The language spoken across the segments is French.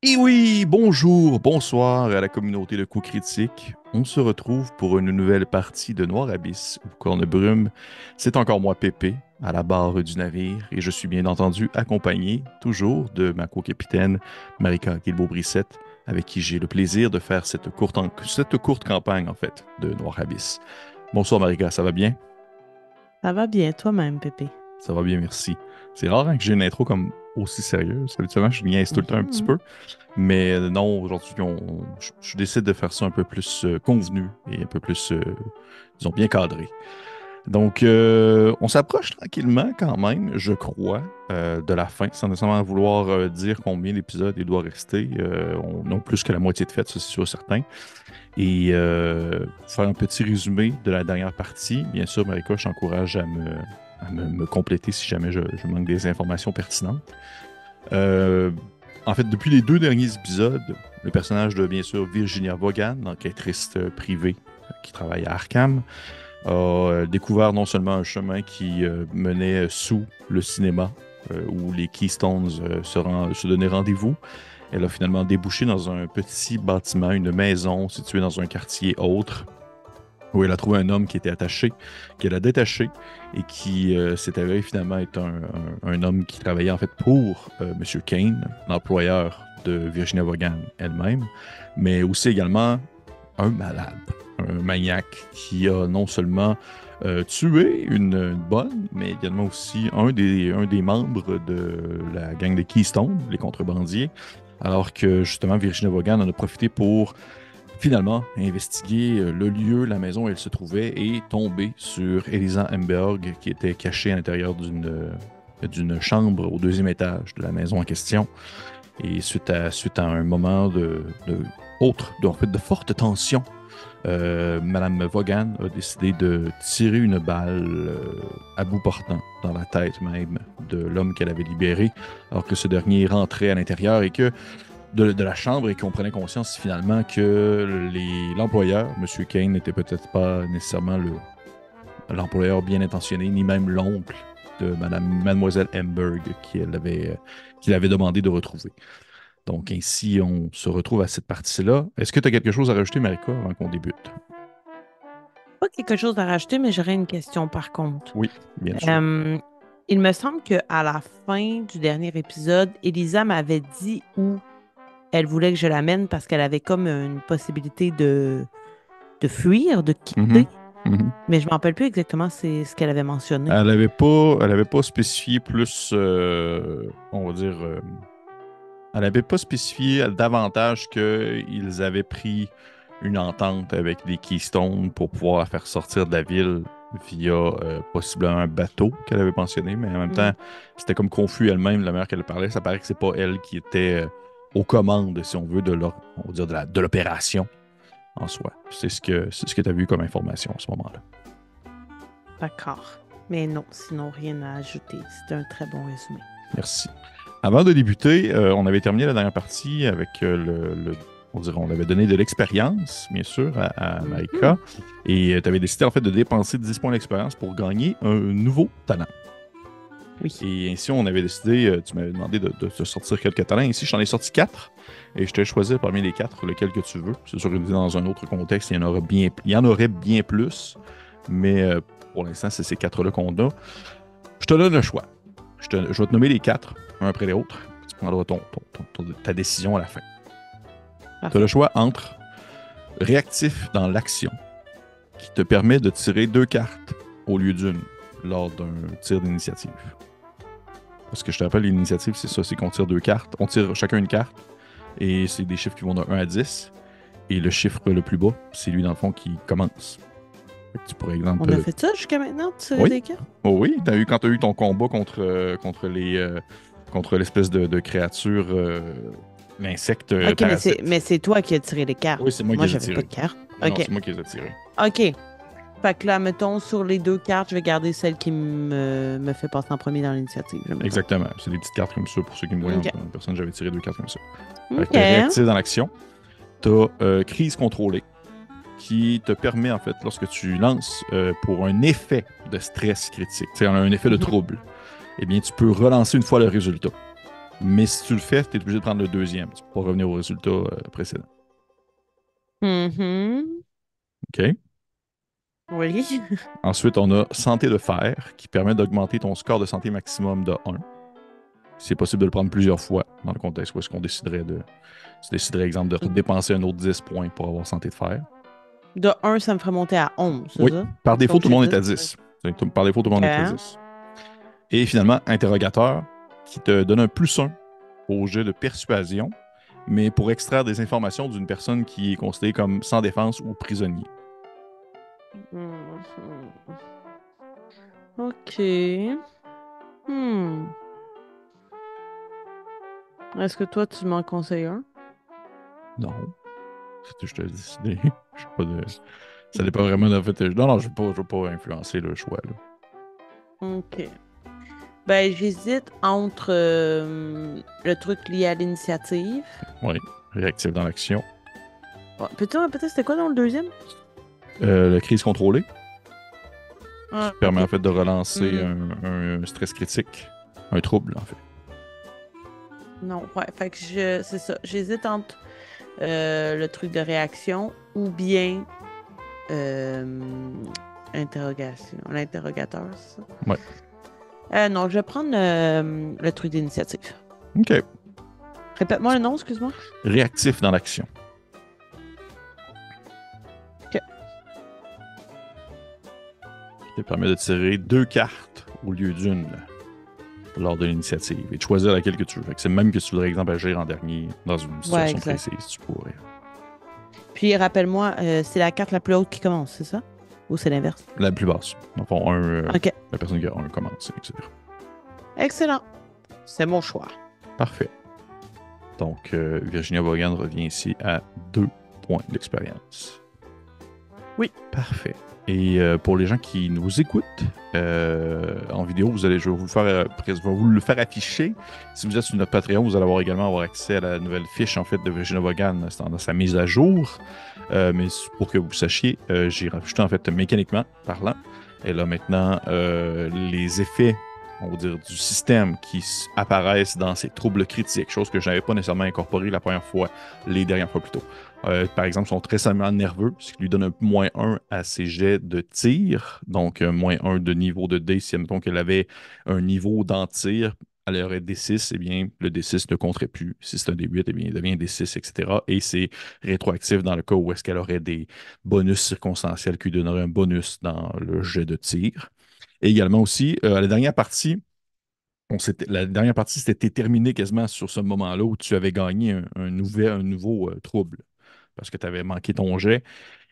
Et oui, bonjour, bonsoir à la communauté de coups critiques. On se retrouve pour une nouvelle partie de Noir Abyss ou Corne Brume. C'est encore moi, Pépé, à la barre du navire, et je suis bien entendu accompagné, toujours, de ma co-capitaine, Marika Guilbeault-Brissette, avec qui j'ai le plaisir de faire cette courte campagne, en fait, de Noir Abyss. Bonsoir, Marika, ça va bien? Ça va bien, toi-même, Pépé. Ça va bien, merci. C'est rare hein, que j'ai une intro comme aussi sérieuse. Habituellement, je niaise tout le temps un petit Mhm. peu. Mais non, aujourd'hui, je décide de faire ça un peu plus convenu et un peu plus, disons, bien cadré. Donc, on s'approche tranquillement quand même, je crois, de la fin, sans nécessairement vouloir dire combien d'épisodes il doit rester. On a plus que la moitié de fait, ça c'est sûr certain. Et pour faire un petit résumé de la dernière partie, bien sûr, Marika, je t'encourage à me compléter si jamais je manque des informations pertinentes. Euh, En fait, depuis les deux derniers épisodes, le personnage de, bien sûr, Virginia Vaughan, enquêtrice privée qui travaille à Arkham, a découvert non seulement un chemin qui menait sous le cinéma, où les Keystones se donnaient rendez-vous. Elle a finalement débouché dans un petit bâtiment, une maison située dans un quartier autre, où elle a trouvé un homme qui était attaché, qu'elle a détaché et qui s'est avéré finalement être un homme qui travaillait en fait pour M. Kane, l'employeur de Virginia Vaughan elle-même, mais aussi également un malade, un maniaque qui a non seulement tué une bonne, mais également aussi un des membres de la gang des Keystone, les contrebandiers, alors que justement Virginia Vaughan en a profité pour finalement investiguer le lieu, la maison où elle se trouvait et tomber sur Elisa Emberg qui était cachée à l'intérieur d'une chambre au deuxième étage de la maison en question. Et suite à un moment en fait, de forte tension, Madame Vaughan a décidé de tirer une balle à bout portant dans la tête même de l'homme qu'elle avait libéré, alors que ce dernier rentrait à l'intérieur et que de la chambre et qu'on prenait conscience finalement que l'employeur, M. Kane, n'était peut-être pas nécessairement l'employeur bien intentionné, ni même l'oncle de Mademoiselle Emberg qui l'avait demandé de retrouver. Donc ainsi, on se retrouve à cette partie-là. Est-ce que tu as quelque chose à rajouter, Marika, avant qu'on débute? Pas quelque chose à rajouter, mais j'aurais une question par contre. Oui, bien sûr. Euh, il me semble qu'à la fin du dernier épisode, Elisa m'avait dit où elle voulait que je l'amène parce qu'elle avait comme une possibilité de fuir, de Mhm, quitter. mhm. Mais je ne me rappelle plus exactement c'est ce qu'elle avait mentionné. Elle avait pas spécifié plus, on va dire, elle n'avait pas spécifié davantage qu'ils avaient pris une entente avec les Keystone pour pouvoir la faire sortir de la ville via possiblement un bateau qu'elle avait mentionné, mais en même temps, Hmm. c'était comme confus elle-même, la manière qu'elle parlait. Ça paraît que c'est pas elle qui était aux commandes, si on veut, on va dire de l'opération en soi. C'est ce que tu as vu comme information à ce moment-là. D'accord. Mais non, sinon rien à ajouter. C'est un très bon résumé. Merci. Avant de débuter, on avait terminé la dernière partie avec on dirait, on avait donné de l'expérience, bien sûr, à Mhm. Maïka. Et tu avais décidé, en fait, de dépenser 10 points d'expérience pour gagner un nouveau talent. Oui. Et ainsi, on avait décidé, tu m'avais demandé de te sortir quelques talents. Ici, je t'en ai sorti 4. Et je te choisir parmi les 4 lequel que tu veux. C'est sûr que dans un autre contexte, il y en aurait bien plus. Mais pour l'instant, c'est ces 4-là qu'on a. Je te donne le choix. Je vais te nommer les 4, un après l'autre. Tu prendras ta décision à la fin. Tu as le Parfait. choix entre réactif dans l'action, qui te permet de tirer 2 cartes au lieu d'une lors d'un tir d'initiative. Parce que je te rappelle, l'initiative, c'est ça, c'est qu'on tire 2 cartes. On tire chacun une carte, et c'est des chiffres qui vont de 1 à 10. Et le chiffre le plus bas, c'est lui, dans le fond, qui commence. Fait que tu pourrais, On a exemple... fait ça jusqu'à maintenant, tirer Oui, des cartes? oh oui, quand tu as eu ton combat contre l'espèce de créature, l'insecte OK, mais c'est parasite. mais c'est toi qui as tiré les cartes. Oui, c'est moi qui Moi, les ai j'avais pas de tirés. cartes. Non, non, OK. c'est moi qui les ai tirés. OK. Fait que là, mettons, sur les deux cartes, je vais garder celle qui me fait passer en premier dans l'initiative, mettons. Exactement. C'est des petites cartes comme ça, pour ceux qui me voient en OK. personne, j'avais tiré 2 cartes comme ça. Fait que t'es OK. réactif dans l'action. T'as crise contrôlée, qui te permet, en fait, lorsque tu lances pour un effet de stress critique, tu sais, un effet de Mhm. trouble, eh bien, tu peux relancer une fois le résultat. Mais si tu le fais, tu es obligé de prendre le deuxième. Tu peux pas revenir au résultat précédent. Mhm. OK? Oui. Ensuite, on a santé de fer qui permet d'augmenter ton score de santé maximum de 1. C'est possible de le prendre plusieurs fois dans le contexte où est-ce qu'on déciderait de. Tu déciderais, exemple, de dépenser un autre 10 points pour avoir santé de fer. De un, ça me ferait monter à 11, c'est Oui, ça? par défaut, Donc tout le j'ai monde est 10. à 10. Par défaut, tout le monde est à OK. 10. Et finalement, interrogateur qui te donne un +1 au jet de persuasion, mais pour extraire des informations d'une personne qui est considérée comme sans défense ou prisonnier. Mhm. OK. Hmm. Est-ce que toi, tu m'en conseilles un? Non, je te dis. Je sais pas de. Ça dépend vraiment de fait. Non, non, je veux pas influencer le choix. Là. OK. Ben, j'hésite entre le truc lié à l'initiative. Oui, réactif dans l'action. Ouais, peux-tu répéter, c'était quoi dans le deuxième? La crise contrôlée, qui Ah, te permet en OK. fait de relancer Hmm. un stress critique, un trouble en fait. Non, ouais. Fait que c'est ça. J'hésite entre le truc de réaction ou bien euh, interrogation. L'interrogateur, c'est ça? Ouais. Non, je vais prendre le truc d'initiative. OK. Répète-moi le nom, excuse-moi. Réactif dans l'action. OK. Qui te permet de tirer 2 cartes au lieu d'une lors de l'initiative et de choisir laquelle que tu veux. Fait que c'est même que si tu voudrais, exemple, agir en dernier dans une Ouais, situation exact. précise, tu pourrais. Puis rappelle-moi, c'est la carte la plus haute qui commence, c'est ça? Ou c'est l'inverse? La plus basse. Dans le fond, OK. la personne qui a un commence, etc. Excellent. C'est mon choix. Parfait. Donc, Virginia Vaughan revient ici à 2 points d'expérience. Oui. Parfait. Et pour les gens qui nous écoutent en vidéo, je vais vous le faire, je vais vous le faire afficher. Si vous êtes sur notre Patreon, vous allez avoir accès à la nouvelle fiche en fait de Virginia Vaughan dans sa mise à jour. Mais pour que vous sachiez, j'ai rajouté en fait mécaniquement parlant. Elle a maintenant les effets, on va dire, du système qui apparaissent dans ces troubles critiques, chose que je n'avais pas nécessairement incorporée la première fois, les dernières fois plus tôt. Par exemple, sont très simplement nerveux, ce qui lui donne un -1 à ses jets de tir, donc -1 de niveau de dé. Si, admettons qu'elle avait un niveau d'en-tir, elle aurait D6, eh bien, le D6 ne compterait plus. Si c'est un D8, eh bien, il devient D6, etc. Et c'est rétroactif dans le cas où est-ce qu'elle aurait des bonus circonstanciels qui lui donneraient un bonus dans le jet de tir. Et également aussi, à la dernière partie, la dernière partie s'était terminée quasiment sur ce moment-là où tu avais gagné un nouveau trouble parce que tu avais manqué ton jet.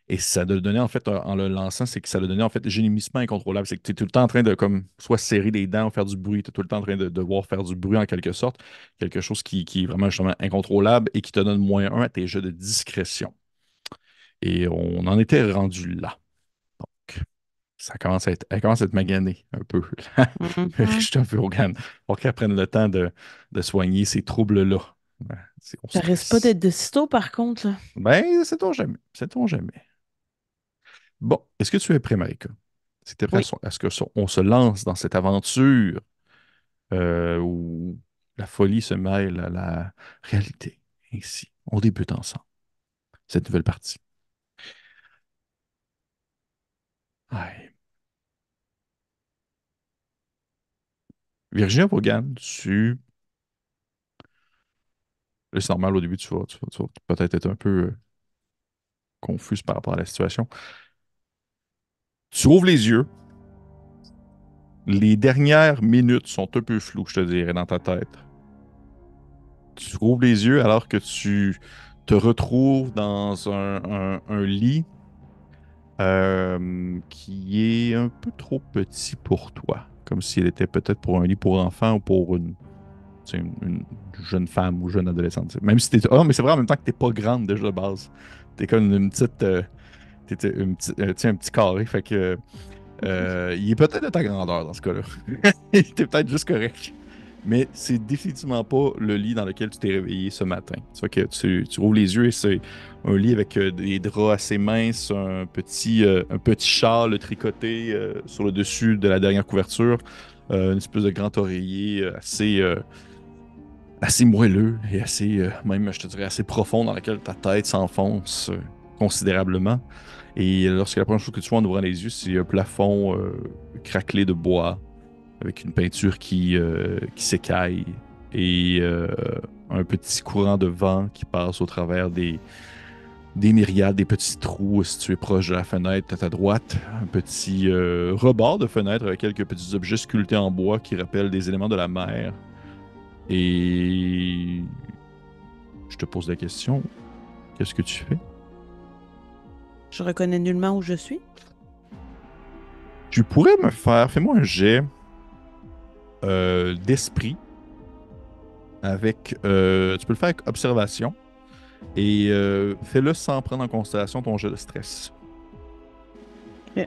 Et ça te donnait, en fait, en le lançant, c'est que ça le donnait, en fait, gémissement incontrôlable. C'est que tu es tout le temps en train de, comme, soit serrer les dents ou faire du bruit. Tu es tout le temps en train de devoir faire du bruit, en quelque sorte. Quelque chose qui est vraiment, justement, incontrôlable et qui te donne -1 à tes jeux de discrétion. Et on en était rendu là. Donc, elle commence à être maganée un peu. Mhm. Je suis un peu organe. Pour qu'elle prenne le temps de soigner ces troubles-là. Ouais, on Ça risque pas stresse. d'être de sitôt, par contre, là. Ben, sait-on jamais. Sait-on jamais. Bon, est-ce que tu es prêt, Marika? Si tu es prêt Oui. à ce qu'on se lance dans cette aventure où la folie se mêle à la réalité. Ainsi, on débute ensemble cette nouvelle partie. Aïe. Virginia Vaughan, là, c'est normal au début, tu vas peut-être être un peu confuse par rapport à la situation. Tu ouvres les yeux. Les dernières minutes sont un peu floues, je te dirais, dans ta tête. Tu rouvres les yeux alors que tu te retrouves dans un lit qui est un peu trop petit pour toi. Comme s'il était peut-être pour un lit pour enfants ou pour une jeune femme ou jeune adolescente. Même si t'es. Oh, mais c'est vrai en même temps que t'es pas grande déjà de base. T'es comme une petite. Un petit carré. Fait que. Il est peut-être de ta grandeur dans ce cas-là. Il était peut-être juste correct. Mais c'est définitivement pas le lit dans lequel tu t'es réveillé ce matin. Tu vois que tu rouvres les yeux et c'est un lit avec des draps assez minces, un petit châle tricoté sur le dessus de la dernière couverture, une espèce de grand oreiller assez moelleux et assez, même, je te dirais, assez profond dans lequel ta tête s'enfonce considérablement. Et lorsque la première chose que tu vois en ouvrant les yeux, c'est un plafond craquelé de bois avec une peinture qui s'écaille et un petit courant de vent qui passe au travers des myriades, des petits trous situés proche de la fenêtre à ta droite. Un petit rebord de fenêtre avec quelques petits objets sculptés en bois qui rappellent des éléments de la mer. Et je te pose la question, qu'est-ce que tu fais? Je reconnais nullement où je suis. Tu pourrais fais-moi un jet d'esprit avec, tu peux le faire avec observation et fais-le sans prendre en considération ton jet de stress. Ok.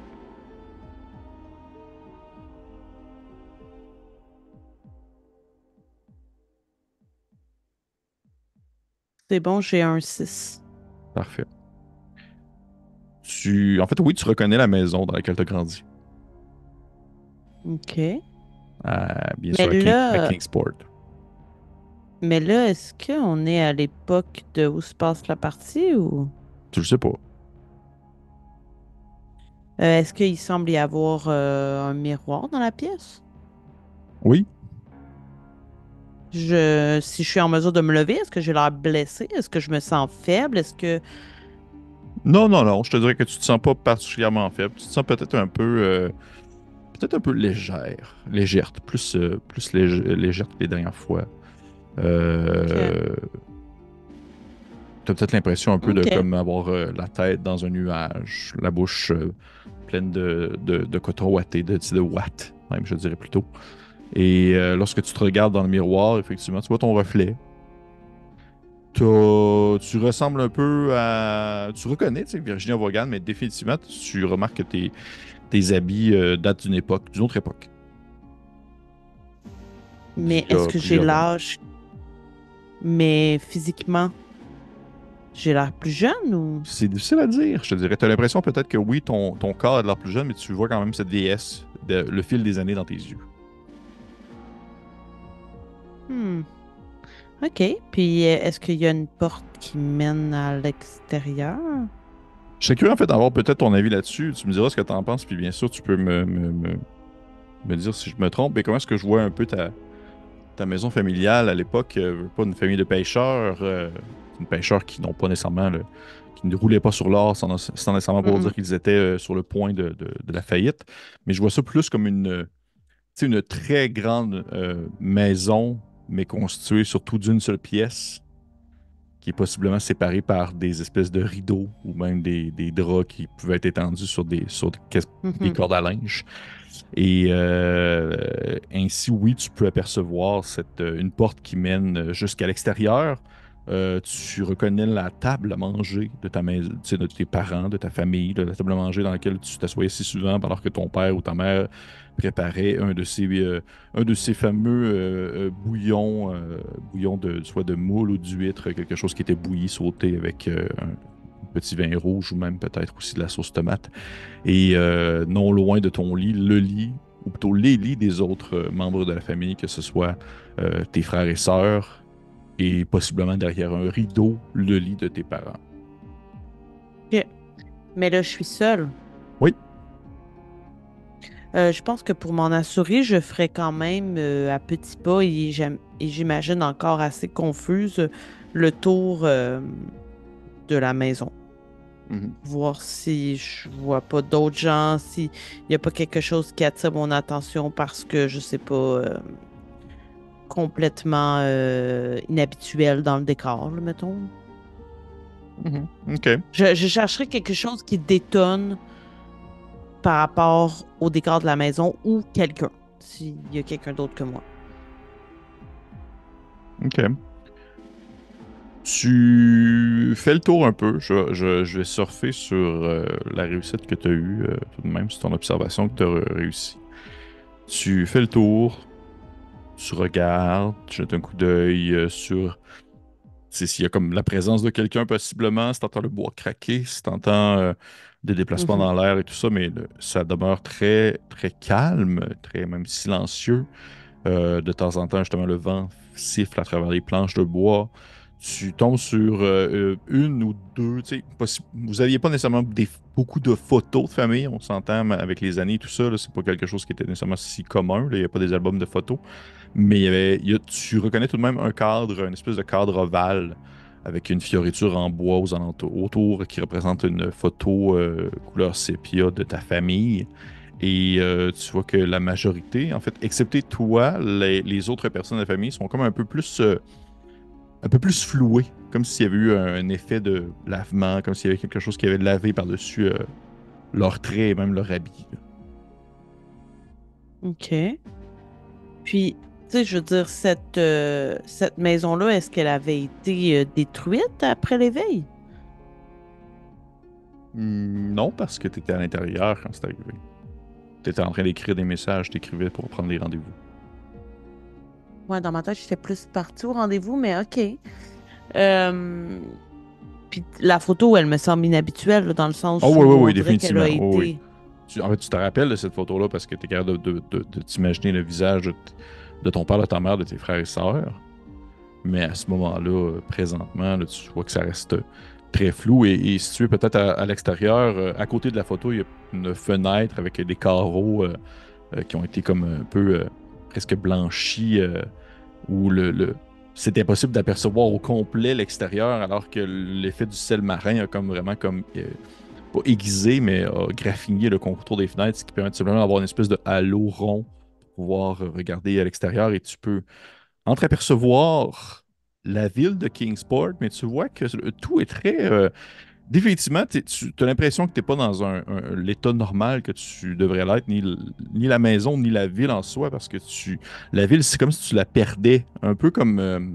C'est bon, j'ai un 6. Parfait. En fait, oui, tu reconnais la maison dans laquelle tu as grandi. OK. Bien Mais sûr, à là, Kingsport. mais là, est-ce qu'on est à l'époque de où se passe la partie ou Tu le sais pas. est-ce qu'il semble y avoir un miroir dans la pièce? Oui? Si je suis en mesure de me lever, est-ce que j'ai l'air blessé? Est-ce que je me sens faible? Est-ce que... Non, non, non. Je te dirais que tu te sens pas particulièrement faible. Tu te sens peut-être un peu légère, plus légère que les dernières fois. que- Euh, T'as peut-être l'impression un peu de OK. comme avoir la tête dans un nuage, la bouche pleine de coton ouaté, de ouate, même, je dirais plutôt. Et lorsque tu te regardes dans le miroir, effectivement, tu vois ton reflet. Tu ressembles un peu à. Tu reconnais, tu sais, Virginia Vaughan, mais définitivement, tu remarques que tes habits datent d'une autre époque, d'il Mais y est-ce a que j'ai plusieurs années. l'âge, mais physiquement, j'ai l'air plus jeune ou... C'est difficile à dire, je te dirais. Tu as l'impression peut-être que oui, ton corps a de l'air plus jeune, mais tu vois quand même cette vieillesse, le fil des années dans tes yeux. Hmm. OK. Puis est-ce qu'il y a une porte qui mène à l'extérieur? Je serais curieux en fait d'avoir peut-être ton avis là-dessus. Tu me diras ce que tu en penses, puis bien sûr, tu peux me dire si je me trompe. Mais comment est-ce que je vois un peu ta maison familiale à l'époque? Pas une famille de pêcheurs, une pêcheurs qui n'ont pas nécessairement qui ne roulaient pas sur l'or sans nécessairement pour dire Mm-mm. qu'ils étaient sur le point de la faillite. Mais je vois ça plus comme tu sais, une très grande maison, mais constituée surtout d'une seule pièce, qui est possiblement séparée par des espèces de rideaux ou même des draps qui pouvaient être étendus sur des Mhm. cordes à linge. Et ainsi, oui, tu peux apercevoir une porte qui mène jusqu'à l'extérieur. Tu reconnais la table à manger de ta maison, tu sais, de tes parents, de ta famille, la table à manger dans laquelle tu t'assoyais si souvent alors que ton père ou ta mère préparait un de ces fameux bouillons soit de moule ou d'huître, quelque chose qui était bouilli, sauté avec un petit vin rouge ou même peut-être aussi de la sauce tomate. Et non loin de ton lit, le lit, ou plutôt les lits des autres membres de la famille, que ce soit tes frères et sœurs, et possiblement derrière un rideau, le lit de tes parents. OK. Mais là, je suis seule. Oui. Je pense que pour m'en assurer, je ferais quand même à petits pas et j'imagine encore assez confuse le tour de la maison. Mhm. Voir si je vois pas d'autres gens, s'il n'y a pas quelque chose qui attire mon attention parce que je sais pas, complètement inhabituel dans le décor, là, mettons. Mhm. OK. Je chercherais quelque chose qui détonne par rapport au décor de la maison ou quelqu'un, s'il y a quelqu'un d'autre que moi. OK. Tu fais le tour un peu. Je vais surfer sur la réussite que tu as eue, tout de même, sur ton observation que tu as réussi. Tu fais le tour, tu regardes, tu jettes un coup d'œil sur s'il y a comme la présence de quelqu'un possiblement, si tu entends le bois craquer, si tu entends des déplacements Mhm. dans l'air et tout ça, mais ça demeure très, très calme, très même silencieux. De temps en temps, justement, le vent siffle à travers les planches de bois. Tu tombes sur une ou deux, tu sais, vous n'aviez pas nécessairement beaucoup de photos de famille, on s'entend avec les années et tout ça, là, c'est pas quelque chose qui était nécessairement si commun, là, il n'y a pas des albums de photos, mais tu reconnais tout de même un cadre, une espèce de cadre ovale avec une fioriture en bois aux alentours, autour qui représente une photo couleur sépia de ta famille. Et tu vois que la majorité, en fait, excepté toi, les autres personnes de la famille sont comme un peu plus flouées, comme s'il y avait eu un effet de lavement, comme s'il y avait quelque chose qui avait lavé par-dessus leurs traits et même leur habit. OK. Puis, tu sais, je veux dire, cette maison-là, est-ce qu'elle avait été détruite après l'éveil? Non, parce que tu étais à l'intérieur quand c'est arrivé. Tu étais en train d'écrire des messages, tu écrivais pour prendre les rendez-vous. Ouais, dans ma tête, j'étais plus partie au rendez-vous, mais OK. Euh, Puis la photo, elle me semble inhabituelle, là, dans le Oh sens où oui, oui, on oui, dirait qu'elle a définitivement. Oh, oui. été. En fait, tu te rappelles de cette photo-là parce que tu es capable de t'imaginer le visage de ton père, de ta mère, de tes frères et sœurs. Mais à ce moment-là, présentement, là, tu vois que ça reste très flou et situé peut-être à l'extérieur. À côté de la photo, il y a une fenêtre avec des carreaux qui ont été comme un peu presque blanchis où c'est impossible d'apercevoir au complet l'extérieur alors que l'effet du sel marin a comme vraiment comme pas aiguisé, mais a graffiné le contour des fenêtres, ce qui permet simplement d'avoir une espèce de halo rond pour pouvoir regarder à l'extérieur et tu peux entreapercevoir la ville de Kingsport, mais tu vois que tout est très... définitivement, tu as l'impression que tu n'es pas dans l'état normal que tu devrais l'être, ni la maison, ni la ville en soi, parce que la ville, c'est comme si tu la perdais, un peu comme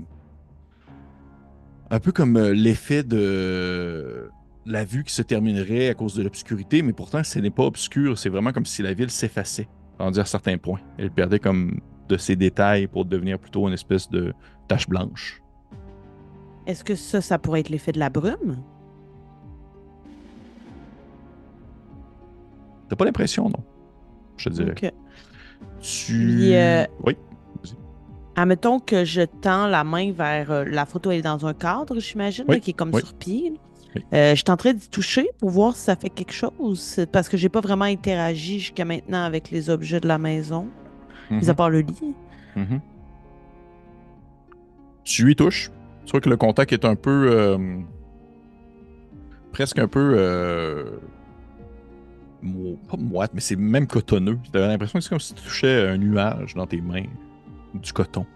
l'effet de la vue qui se terminerait à cause de l'obscurité, mais pourtant, ce n'est pas obscur, c'est vraiment comme si la ville s'effaçait, rendu à certains points. Elle perdait comme de ses détails pour devenir plutôt une espèce de tache blanche. Est-ce que ça pourrait être l'effet de la brume? T'as pas l'impression, non? Je te dirais. OK. Puis, Oui. Vas-y. admettons que je tends la main vers la photo, elle est dans un cadre, j'imagine, là, Oui. qui est comme Oui. sur pied, là. Oui. Je suis en train d'y toucher pour voir si ça fait quelque chose. C'est parce que j'ai pas vraiment interagi jusqu'à maintenant avec les objets de la maison, mis à Mhm. part le lit. Mhm. Tu y touches. Tu vois que le contact est un peu... presque un peu... pas moite, mais c'est même cotonneux. Tu as l'impression que c'est comme si tu touchais un nuage dans tes mains, du coton.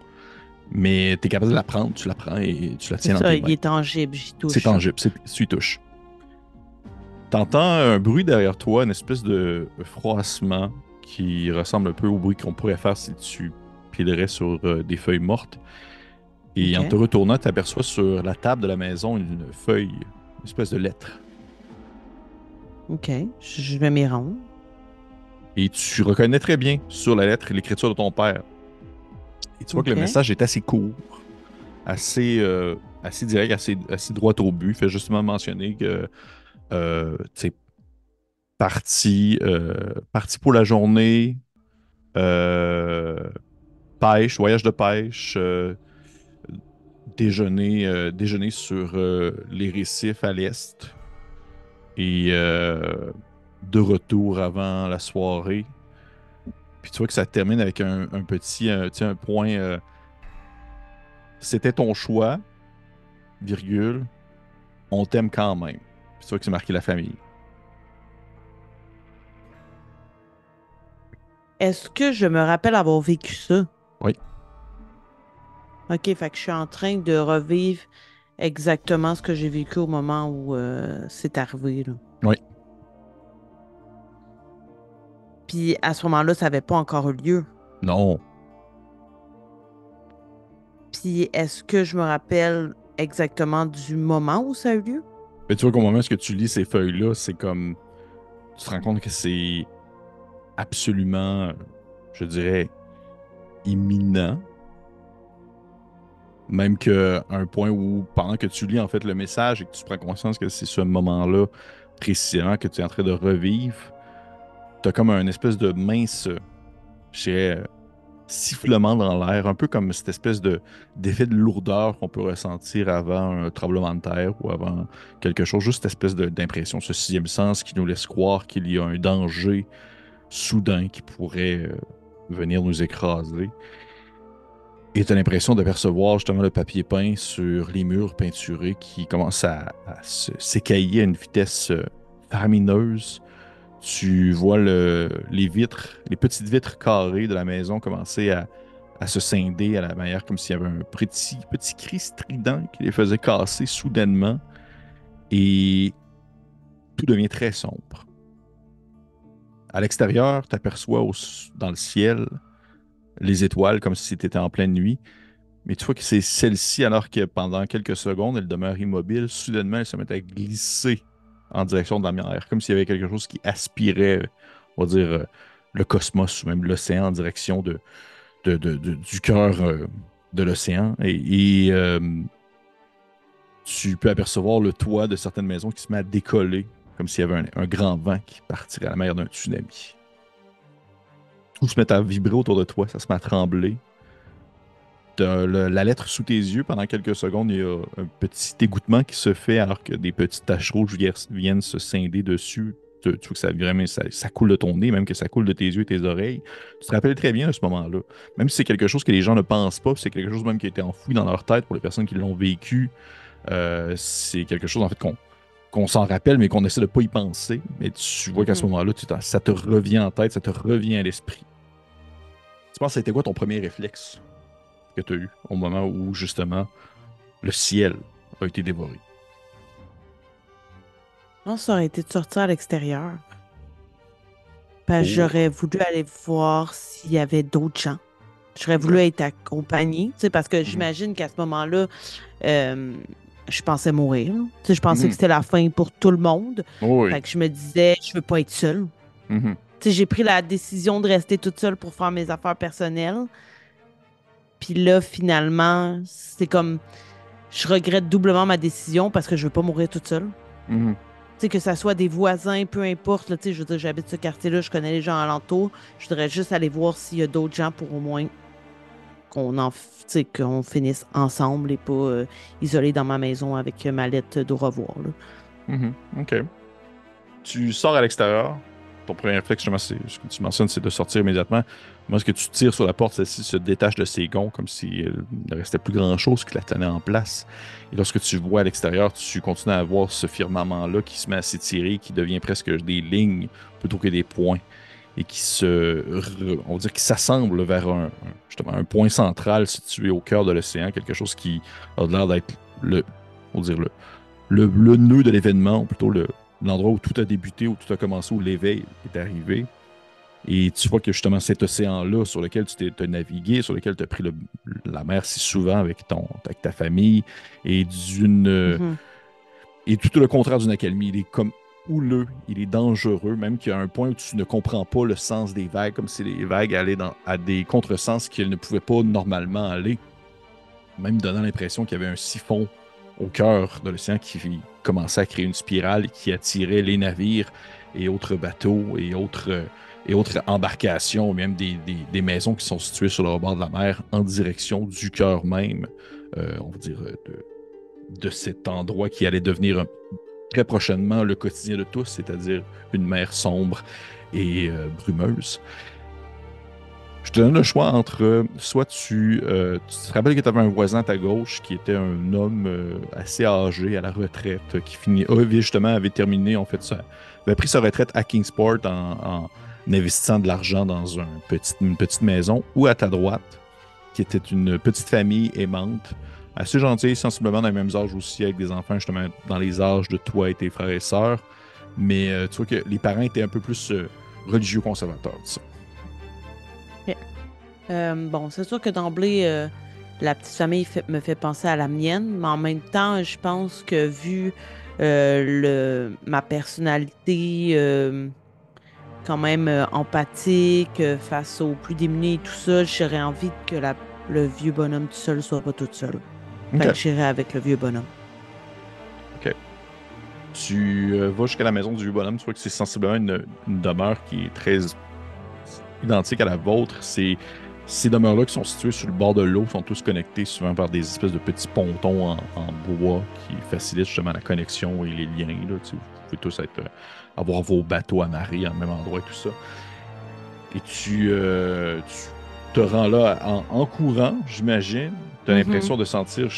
Mais tu es capable de la prendre, tu la prends et tu la C'est tiens dans ça, tes il mains. est tangible, j'y C'est touche. tangible, tu y touches. T'entends un bruit derrière toi, une espèce de froissement qui ressemble un peu au bruit qu'on pourrait faire si tu pilerais sur des feuilles mortes. Et en te OK. retournant, tu aperçois sur la table de la maison une feuille, une espèce de lettre. OK. Je vais m'y rendre. Et tu reconnais très bien sur la lettre l'écriture de ton père. Et tu vois que le OK. message est assez court, assez direct, assez droit au but. Il fait justement mentionner que tu sais, parti pour la journée, euh, pêche, voyage de pêche, déjeuner sur les récifs à l'est et de retour avant la soirée. Puis tu vois que ça termine avec un petit tu sais, un point. C'était ton choix, virgule. On t'aime quand même. Puis tu vois que c'est marqué la famille. Est-ce que je me rappelle avoir vécu ça? Oui. OK, fait que je suis en train de revivre exactement ce que j'ai vécu au moment où c'est arrivé, là. Oui. Puis à ce moment-là, ça n'avait pas encore eu lieu. Non. Puis est-ce que je me rappelle exactement du moment où ça a eu lieu? Mais tu vois qu'au moment où tu lis ces feuilles-là, c'est comme. Tu te rends compte que c'est absolument, je dirais, imminent. Même qu'à un point où, pendant que tu lis en fait le message et que tu prends conscience que c'est ce moment-là précisément que tu es en train de revivre, tu as comme un espèce de mince, je dirais, sifflement dans l'air, un peu comme cette espèce d'effet de lourdeur qu'on peut ressentir avant un tremblement de terre ou avant quelque chose, juste cette espèce d'impression, ce sixième sens qui nous laisse croire qu'il y a un danger soudain qui pourrait venir nous écraser. Et tu as l'impression de percevoir justement le papier peint sur les murs peinturés qui commence à s'écailler à une vitesse faramineuse. Tu vois les vitres, les petites vitres carrées de la maison commencer à se scinder à la manière comme s'il y avait un petit cri strident qui les faisait casser soudainement. Et tout devient très sombre. À l'extérieur, tu aperçois dans le ciel les étoiles comme si c'était en pleine nuit. Mais tu vois que c'est celle-ci, alors que pendant quelques secondes, elle demeure immobile, soudainement, elle se met à glisser en direction de la mer, comme s'il y avait quelque chose qui aspirait, on va dire, le cosmos ou même l'océan en direction du cœur de l'océan. Tu peux apercevoir le toit de certaines maisons qui se met à décoller, comme s'il y avait un grand vent qui partirait à la mer d'un tsunami. Tout se met à vibrer autour de toi, ça se met à trembler. T'as la lettre sous tes yeux. Pendant quelques secondes, il y a un petit égouttement qui se fait alors que des petites taches rouges viennent se scinder dessus. Tu vois que ça coule de ton nez, même que ça coule de tes yeux et tes oreilles. Tu te rappelles très bien à ce moment-là. Même si c'est quelque chose que les gens ne pensent pas, c'est quelque chose même qui a été enfoui dans leur tête pour les personnes qui l'ont vécu. C'est quelque chose en fait qu'on s'en rappelle, mais qu'on essaie de pas y penser. Mais tu vois qu'à ce moment-là, ça te revient en tête, ça te revient à l'esprit. Tu penses que c'était quoi ton premier réflexe que tu as eu au moment où, justement, le ciel a été dévoré? Non, ça aurait été de sortir à l'extérieur. Parce que Oh. j'aurais voulu aller voir s'il y avait d'autres gens. J'aurais voulu OK. être accompagnée, tu sais, parce que Mhm. j'imagine qu'à ce moment-là, euh, je pensais mourir, là. Tu sais, je pensais que Mhm. c'était la fin pour tout le monde. Oh Fait oui. que je me disais, je veux pas être seule. Mhm. Tu sais, j'ai pris la décision de rester toute seule pour faire mes affaires personnelles. Puis là, finalement, c'est comme, je regrette doublement ma décision parce que je veux pas mourir toute seule. Mhm. Tu sais, que ça soit des voisins, peu importe, là, tu sais, je veux dire, j'habite ce quartier-là, je connais les gens alentours. Je voudrais juste aller voir s'il y a d'autres gens pour au moins tu sais, qu'on finisse ensemble et pas isolé dans ma maison avec ma lettre d'au revoir, là. Mhm. OK. Tu sors à l'extérieur. Ton premier réflexe, justement, ce que tu mentionnes, c'est de sortir immédiatement. Moi, ce que tu tires sur la porte, celle-ci se détache de ses gonds comme s'il ne restait plus grand-chose qui la tenait en place. Et lorsque tu vois à l'extérieur, tu continues à voir ce firmament-là qui se met à s'étirer, qui devient presque des lignes plutôt que des points, et on va dire, qui s'assemble vers justement, un point central situé au cœur de l'océan, quelque chose qui a l'air d'être on va dire, le nœud de l'événement, ou plutôt l'endroit où tout a débuté, où tout a commencé, où l'éveil est arrivé. Et tu vois que justement cet océan-là sur lequel t'as navigué, sur lequel tu as pris la mer si souvent avec ta famille, et Mhm. et tout le contraire d'une accalmie. Il est comme houleux, il est dangereux, même qu'il y a un point où tu ne comprends pas le sens des vagues, comme si les vagues allaient à des contresens qu'elles ne pouvaient pas normalement aller, même donnant l'impression qu'il y avait un siphon au cœur de l'océan qui commençait à créer une spirale qui attirait les navires et autres bateaux et autres embarcations, même des maisons qui sont situées sur le rebord de la mer en direction du cœur même, on va dire, de cet endroit qui allait devenir très prochainement le quotidien de tous, c'est-à-dire une mer sombre et brumeuse. Je te donne le choix entre soit tu te rappelles que tu avais un voisin à ta gauche qui était un homme assez âgé à la retraite, justement avait terminé, en fait, avait pris sa retraite à Kingsport en investissant de l'argent dans une petite maison, ou à ta droite, qui était une petite famille aimante, assez gentille, sensiblement dans les mêmes âges aussi, avec des enfants justement dans les âges de toi et tes frères et sœurs. Mais tu vois que les parents étaient un peu plus religieux conservateurs, ça. Ok. Bon, c'est sûr que d'emblée, la petite famille me fait penser à la mienne, mais en même temps, je pense que vu ma personnalité quand même empathique face aux plus démunis et tout ça, j'aurais envie que le vieux bonhomme tout seul soit pas tout seul. Fait OK. que j'irai avec le vieux bonhomme. OK. Tu vas jusqu'à la maison du vieux bonhomme, tu vois que c'est sensiblement une demeure qui est très identique à la vôtre. Ces demeures-là qui sont situées sur le bord de l'eau sont tous connectés souvent par des espèces de petits pontons en bois qui facilitent justement la connexion et les liens. Là, tu sais. Vous pouvez tous avoir vos bateaux amarrés en même endroit et tout ça. Et tu te rends là en courant, j'imagine. Tu as Mhm. l'impression de sentir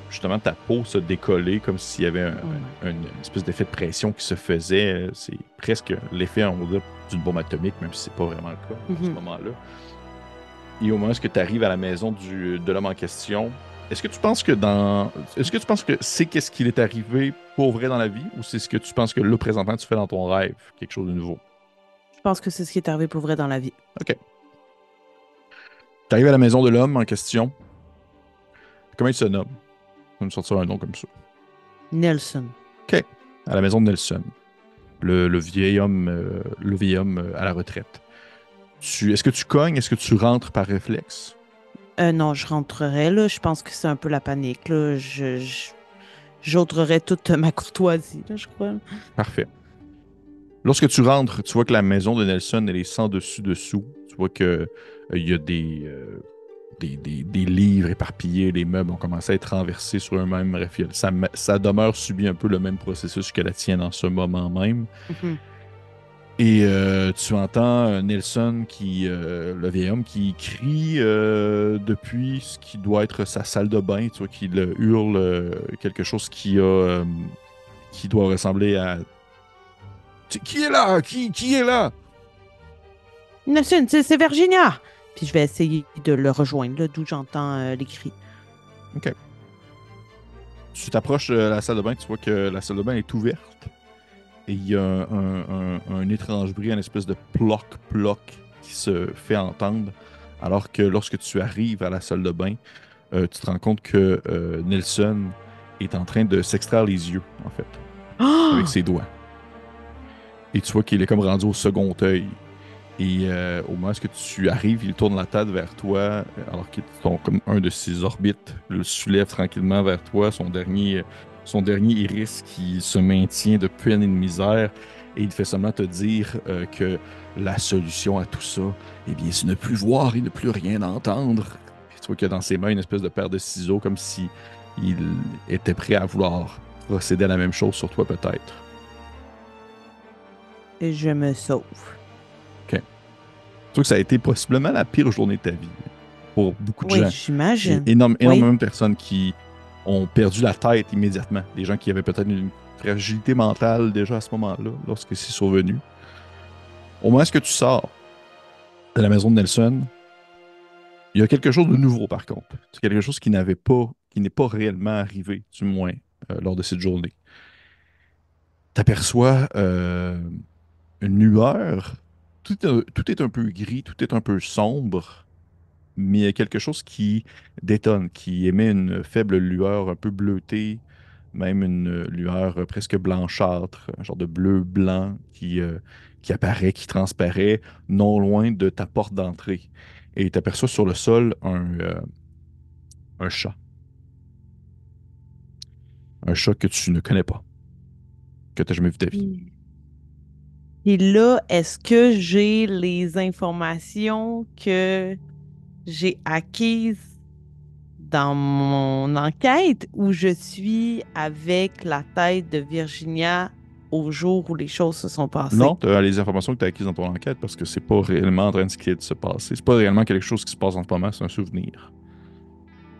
justement ta peau se décoller comme s'il y avait Ouais. une espèce d'effet de pression qui se faisait. C'est presque l'effet, on va dire, d'une bombe atomique, même si c'est pas vraiment le cas à ce Mhm. moment-là. Et au moment où tu arrives à la maison de l'homme en question, est-ce que tu penses que est-ce que tu penses que c'est qu'est-ce qu'il est arrivé pour vrai dans la vie ou c'est ce que tu penses que là, présentement, tu fais dans ton rêve, quelque chose de nouveau? Je pense que c'est ce qui est arrivé pour vrai dans la vie. OK. Tu arrives à la maison de l'homme en question. Comment il se nomme? On va me sortir un nom comme ça. Nelson. OK. À la maison de Nelson. Le vieil homme à la retraite. Est-ce que tu cognes? Est-ce que tu rentres par réflexe? Non, je rentrerai là. Je pense que c'est un peu la panique là. J'ôterai toute ma courtoisie là, je crois. Parfait. Lorsque tu rentres, tu vois que la maison de Nelson, elle est sans dessus-dessous. Tu vois que il y a des livres éparpillés, les meubles ont commencé à être renversés sur eux-mêmes. Bref, sa demeure subit un peu le même processus que la tienne en ce moment même. Mhm. Et tu entends Nelson, le vieil homme, qui crie depuis ce qui doit être sa salle de bain, tu vois, qu'il hurle quelque chose qui doit ressembler à Qui est là? Qui est là? Nelson, c'est Virginia! Puis je vais essayer de le rejoindre là, d'où j'entends les cris. OK. Tu t'approches de la salle de bain, tu vois que la salle de bain est ouverte. Et il y a un étrange bruit, une espèce de ploc-ploc qui se fait entendre. Alors que lorsque tu arrives à la salle de bain, tu te rends compte que Nelson est en train de s'extraire les yeux, en fait, avec Oh! ses doigts. Et tu vois qu'il est comme rendu au second œil. Et au moment où tu arrives, il tourne la tête vers toi, alors qu'il comme un de ses orbites le soulève tranquillement vers toi, son dernier iris qui se maintient de peine et de misère. Et il fait seulement te dire que la solution à tout ça, eh bien, c'est ne plus voir et ne plus rien entendre. Et tu vois qu'il a dans ses mains une espèce de paire de ciseaux, comme si il était prêt à vouloir procéder à la même chose sur toi, peut-être. Et je me sauve. OK. Je trouve que ça a été possiblement la pire journée de ta vie pour beaucoup de Oui, gens. Il y a j'imagine. Oui. énormément de personnes qui ont perdu la tête immédiatement. Des gens qui avaient peut-être une fragilité mentale déjà à ce moment-là, lorsque c'est survenu. Au moment où tu sors de la maison de Nelson, il y a quelque chose de nouveau par contre. C'est quelque chose qui n'est pas réellement arrivé, du moins, lors de cette journée. Tu aperçois une lueur. Tout est un peu gris, tout est un peu sombre. Mais il y a quelque chose qui détonne, qui émet une faible lueur un peu bleutée, même une lueur presque blanchâtre, un genre de bleu-blanc qui apparaît, qui transparaît non loin de ta porte d'entrée. Et tu aperçois sur le sol un chat. Un chat que tu ne connais pas, que tu n'as jamais vu de ta vie. Mm. Et là, est-ce que j'ai les informations que j'ai acquises dans mon enquête ou je suis avec la tête de Virginia au jour où les choses se sont passées? Non, tu as les informations que tu as acquises dans ton enquête parce que c'est pas réellement en train de se passer. C'est pas réellement quelque chose qui se passe en ce moment, c'est un souvenir.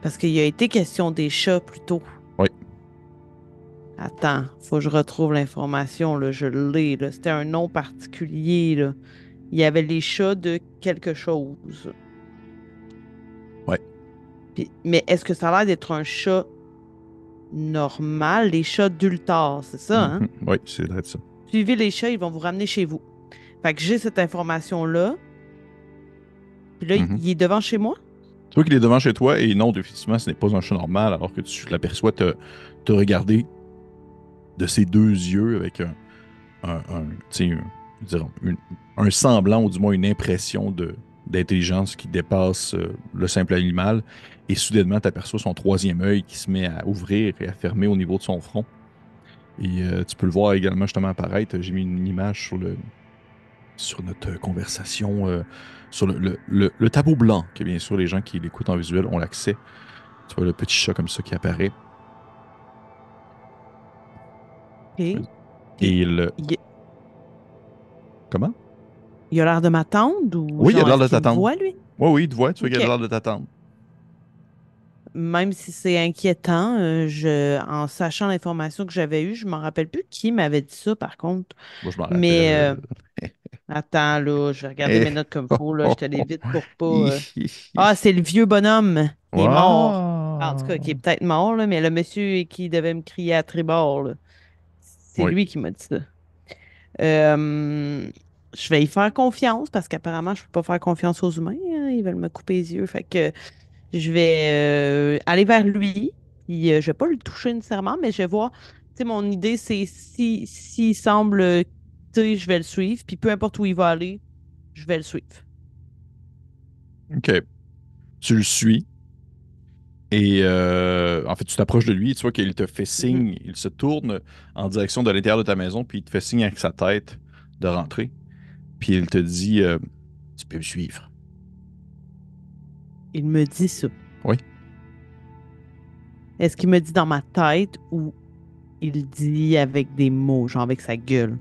Parce qu'il y a été question des chats plus tôt. Oui. Attends, faut que je retrouve l'information, là, je l'ai, là. C'était un nom particulier, là. Il y avait les chats de quelque chose. Ouais. Mais est-ce que ça a l'air d'être un chat normal, les chats d'Ultar, c'est ça, hein? Mhm. Oui, c'est vrai de ça. Suivez les chats, ils vont vous ramener chez vous. Fait que j'ai cette information-là. Puis là, Mhm. il est devant chez moi? Tu vois qu'il est devant chez toi et non, définitivement, ce n'est pas un chat normal alors que tu l'aperçois te regarder de ses deux yeux avec tu sais, disons, un semblant ou du moins une impression d'intelligence qui dépasse le simple animal. Et soudainement, tu aperçois son troisième œil qui se met à ouvrir et à fermer au niveau de son front. Et tu peux le voir également justement apparaître. J'ai mis une image sur sur notre conversation, sur le tableau blanc, que bien sûr les gens qui l'écoutent en visuel ont l'accès. Tu vois le petit chat comme ça qui apparaît. OK. Et Puis, il, comment? il a l'air de m'attendre ou Oui, il a genre, l'air est-ce de qu'il me t'attendre. voit, lui? Oui, oui, il te voit, tu vois qu'il a OK. l'air de t'attendre. Même si c'est inquiétant, en sachant l'information que j'avais eue, je m'en rappelle plus qui m'avait dit ça, par contre. Moi, je m'en rappelle. Mais attends, là, je vais regarder Eh, mes notes comme oh, faut, là. Je oh, te oh. l'évite pour pas. Hi, hi, Ah, hi. c'est le vieux bonhomme. Il est mort. En tout cas, qui est Wow. peut-être mort, là, mais le monsieur qui devait me crier à tribord, là, c'est Oui. lui qui m'a dit ça. Je vais y faire confiance parce qu'apparemment, je peux pas faire confiance aux humains, hein. Ils veulent me couper les yeux. Fait que je vais aller vers lui. Puis, je vais pas le toucher nécessairement, mais je vais voir. Tu sais, mon idée, c'est si s'il semble, tu sais, je vais le suivre. Puis peu importe où il va aller, je vais le suivre. OK. Tu le suis et en fait, tu t'approches de lui et tu vois qu'il te fait Mhm. signe. Il se tourne en direction de l'intérieur de ta maison puis il te fait signe avec sa tête de rentrer. Puis il te dit tu peux me suivre. Il me dit ça. Oui. Est-ce qu'il me dit dans ma tête ou il dit avec des mots, genre avec sa gueule?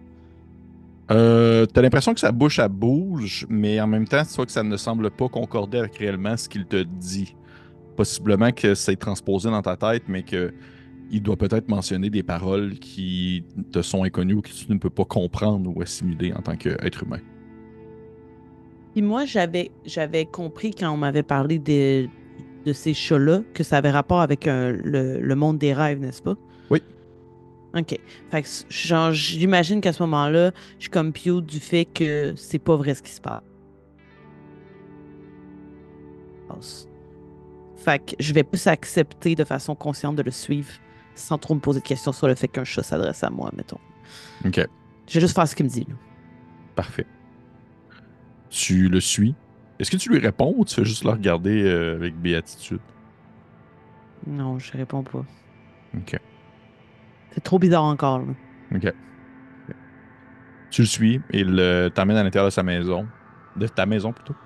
T'as l'impression que sa bouche, elle bouge, mais en même temps, tu vois que ça ne semble pas concorder avec réellement ce qu'il te dit. Possiblement que c'est transposé dans ta tête, mais que il doit peut-être mentionner des paroles qui te sont inconnues ou que tu ne peux pas comprendre ou assimiler en tant qu'être humain. Puis moi, j'avais compris quand on m'avait parlé de ces chats-là que ça avait rapport avec le monde des rêves, n'est-ce pas? Oui, OK. Fait que, genre, j'imagine qu'à ce moment-là, je suis comme Pio du fait que c'est pas vrai ce qui se passe. Fait que je vais plus accepter de façon consciente de le suivre sans trop me poser de questions sur le fait qu'un chat s'adresse à moi, mettons. ok, Je vais juste faire ce qu'il me dit, là. parfait. Tu le suis. Est-ce que tu lui réponds ou tu fais juste le regarder avec béatitude? Non, je réponds pas. Ok, C'est trop bizarre encore, là. ok. Tu le suis, il t'emmène à l'intérieur de sa maison, de ta maison plutôt.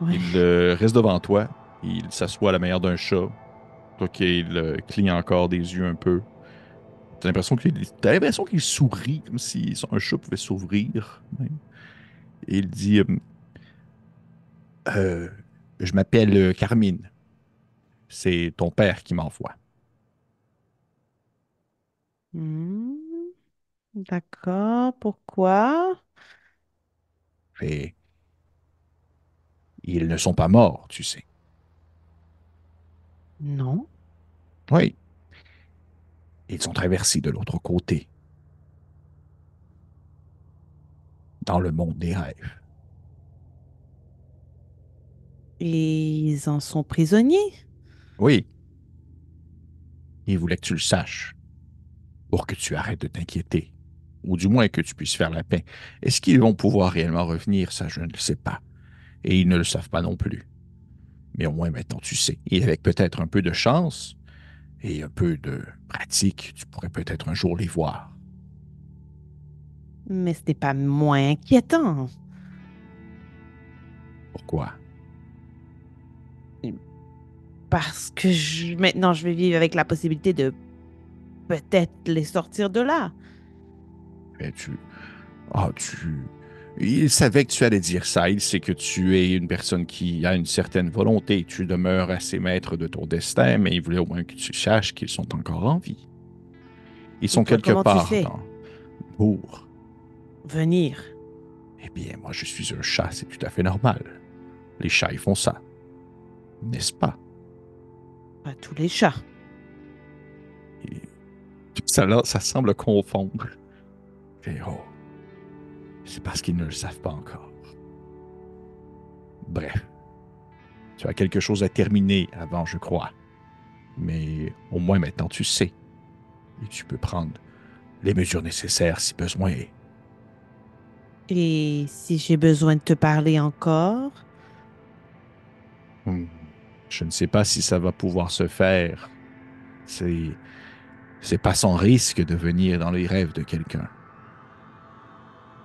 Ouais. Il reste devant toi, il s'assoit à la manière d'un chat. Toi qui cligne encore des yeux un peu. T'as l'impression qu'il sourit, comme si un chat pouvait s'ouvrir, même. Et il dit Euh, Je m'appelle Carmine. C'est ton père qui m'envoie. Hmm, d'accord. Pourquoi? Et ils ne sont pas morts, tu sais. Non. Oui, ils sont traversés de l'autre côté, dans le monde des rêves. Et ils en sont prisonniers? Oui, ils voulaient que tu le saches, pour que tu arrêtes de t'inquiéter, ou du moins que tu puisses faire la paix. Est-ce qu'ils vont pouvoir réellement revenir? Ça, je ne le sais pas. Et ils ne le savent pas non plus. Mais au moins maintenant, tu sais. Et avec peut-être un peu de chance et un peu de pratique, tu pourrais peut-être un jour les voir. Mais ce n'est pas moins inquiétant. Pourquoi? Parce que maintenant, je vais vivre avec la possibilité de peut-être les sortir de là. Eh, ah, il savait que tu allais dire ça. Il sait que tu es une personne qui a une certaine volonté. Tu demeures assez maître de ton destin, mais il voulait au moins que tu saches qu'ils sont encore en vie. Ils Et sont toi, quelque comment tu part sais? dans Bourg. Venir. Eh bien, moi, je suis un chat, c'est tout à fait normal. Les chats, ils font ça, n'est-ce pas? Pas tous les chats. Et ça semble confondre. Et oh, c'est parce qu'ils ne le savent pas encore. Bref, tu as quelque chose à terminer avant, je crois. Mais au moins maintenant, tu sais. Et tu peux prendre les mesures nécessaires si besoin est. Et si j'ai besoin de te parler encore? Hmm. Je ne sais pas si ça va pouvoir se faire. C'est pas sans risque de venir dans les rêves de quelqu'un.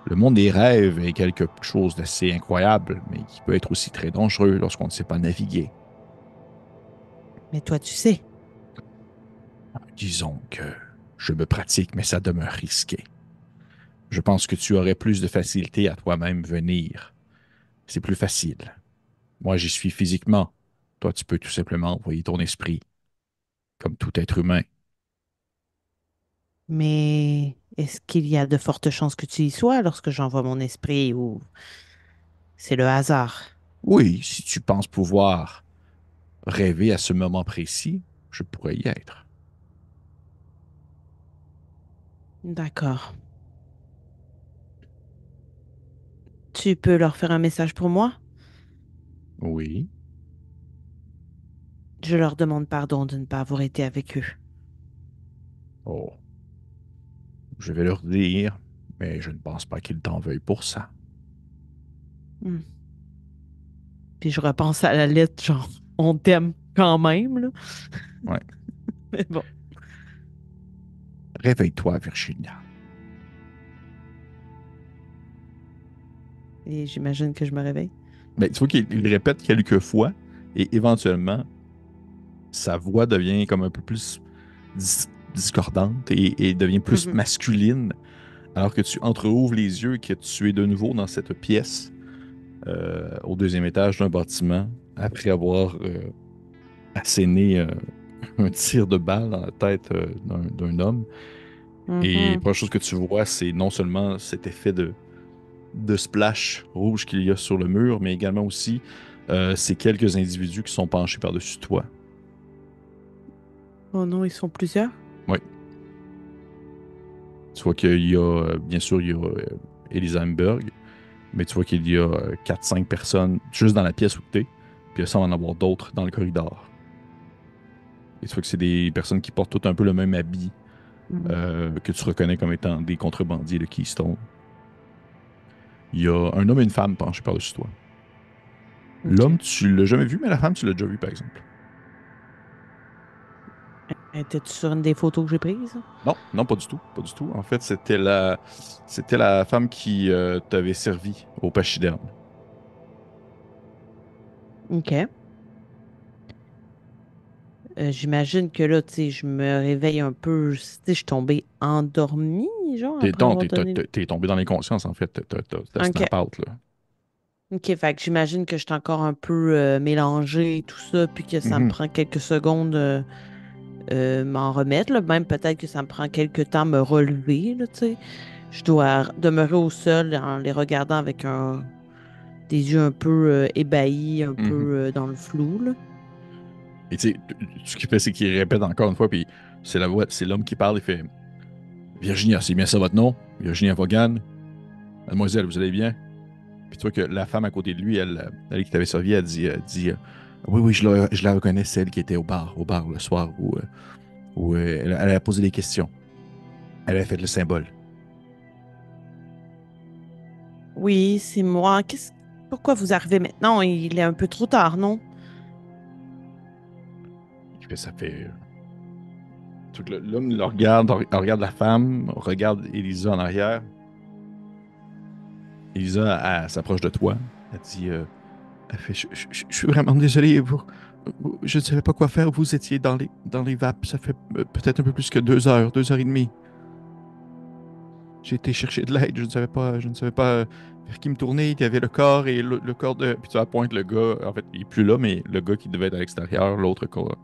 Le monde des rêves est quelque chose d'assez incroyable, mais qui peut être aussi très dangereux lorsqu'on ne sait pas naviguer. Mais toi, tu sais. Disons que je me pratique, mais ça demeure risqué. Je pense que tu aurais plus de facilité à toi-même venir. C'est plus facile. Moi, j'y suis physiquement. Toi, tu peux tout simplement envoyer ton esprit, comme tout être humain. Mais est-ce qu'il y a de fortes chances que tu y sois lorsque j'envoie mon esprit ou c'est le hasard? Oui, si tu penses pouvoir rêver à ce moment précis, je pourrais y être. D'accord. Tu peux leur faire un message pour moi? Oui. Je leur demande pardon de ne pas avoir été avec eux. Oh, je vais leur dire, mais je ne pense pas qu'ils t'en veuillent pour ça. Hmm. Puis je repense à la lettre, genre, on t'aime quand même, là. Ouais. Mais bon. Réveille-toi, Virginia. Et j'imagine que je me réveille. Mais tu vois qu'il il répète quelques fois et éventuellement, sa voix devient comme un peu plus discordante et devient plus Mhm. masculine, alors que tu entreouvres les yeux et que tu es de nouveau dans cette pièce au deuxième étage d'un bâtiment après avoir asséné un tir de balle dans la tête d'un homme. Et la Mhm. première chose que tu vois, c'est non seulement cet effet de splash rouge qu'il y a sur le mur, mais également aussi ces quelques individus qui sont penchés par-dessus toi. Oh non, ils sont plusieurs? Oui. Tu vois qu'il y a, bien sûr, il y a Elisa Amberg, mais tu vois qu'il y a 4-5 personnes juste dans la pièce où tu es, puis il semble en avoir d'autres dans le corridor. Et tu vois que c'est des personnes qui portent tout un peu le même habit Mhm. que tu reconnais comme étant des contrebandiers de Keystone. Il y a un homme et une femme penchés par-dessus toi. OK. L'homme, tu l'as jamais vu, mais la femme, tu l'as déjà vu, par exemple. Étais-tu sur une des photos que j'ai prises? Non, non, pas du tout, pas du tout. En fait, c'était la femme qui t'avait servi au pachyderme. OK. J'imagine que là, tu sais, je me réveille un peu, tu sais, je suis tombée endormie, genre, T'es, après non, avoir donné. t'es tombé dans l'inconscience, en fait. T'as OK. snap out, là. OK, fait que j'imagine que je suis encore un peu mélangée et tout ça, puis que ça me Mhm, prend quelques secondes m'en remettre, là. Même peut-être que ça me prend quelques temps me relever, là, tu sais. Je dois demeurer au sol en les regardant avec des yeux un peu ébahis, un peu mhm. dans le flou, là. Et tu sais, ce qu'il fait, c'est qu'il répète encore une fois, puis c'est la voix, c'est l'homme qui parle, il fait Virginia, c'est bien ça votre nom? Virginia Vaughan? Mademoiselle, vous allez bien? Puis tu vois que la femme à côté de lui, elle qui t'avait servi, elle dit oui, oui, je la reconnais, celle qui était au bar le soir où elle a posé des questions. Elle a fait le symbole. Oui, c'est moi. Pourquoi vous arrivez maintenant? Il est un peu trop tard, non? Ça fait. L'homme le regarde la femme, regarde Elisa en arrière. Elisa, elle s'approche de toi. Elle dit elle fait, je suis vraiment désolé. Je ne savais pas quoi faire. Vous étiez dans les vapes. Ça fait peut-être un peu plus que 2 heures, 2 heures et demie. J'ai été chercher de l'aide. Je ne savais pas vers qui me tourner. Il y avait le corps et le corps de. Puis tu vas pointe le gars. En fait, il est plus là, mais le gars qui devait être à l'extérieur, l'autre corps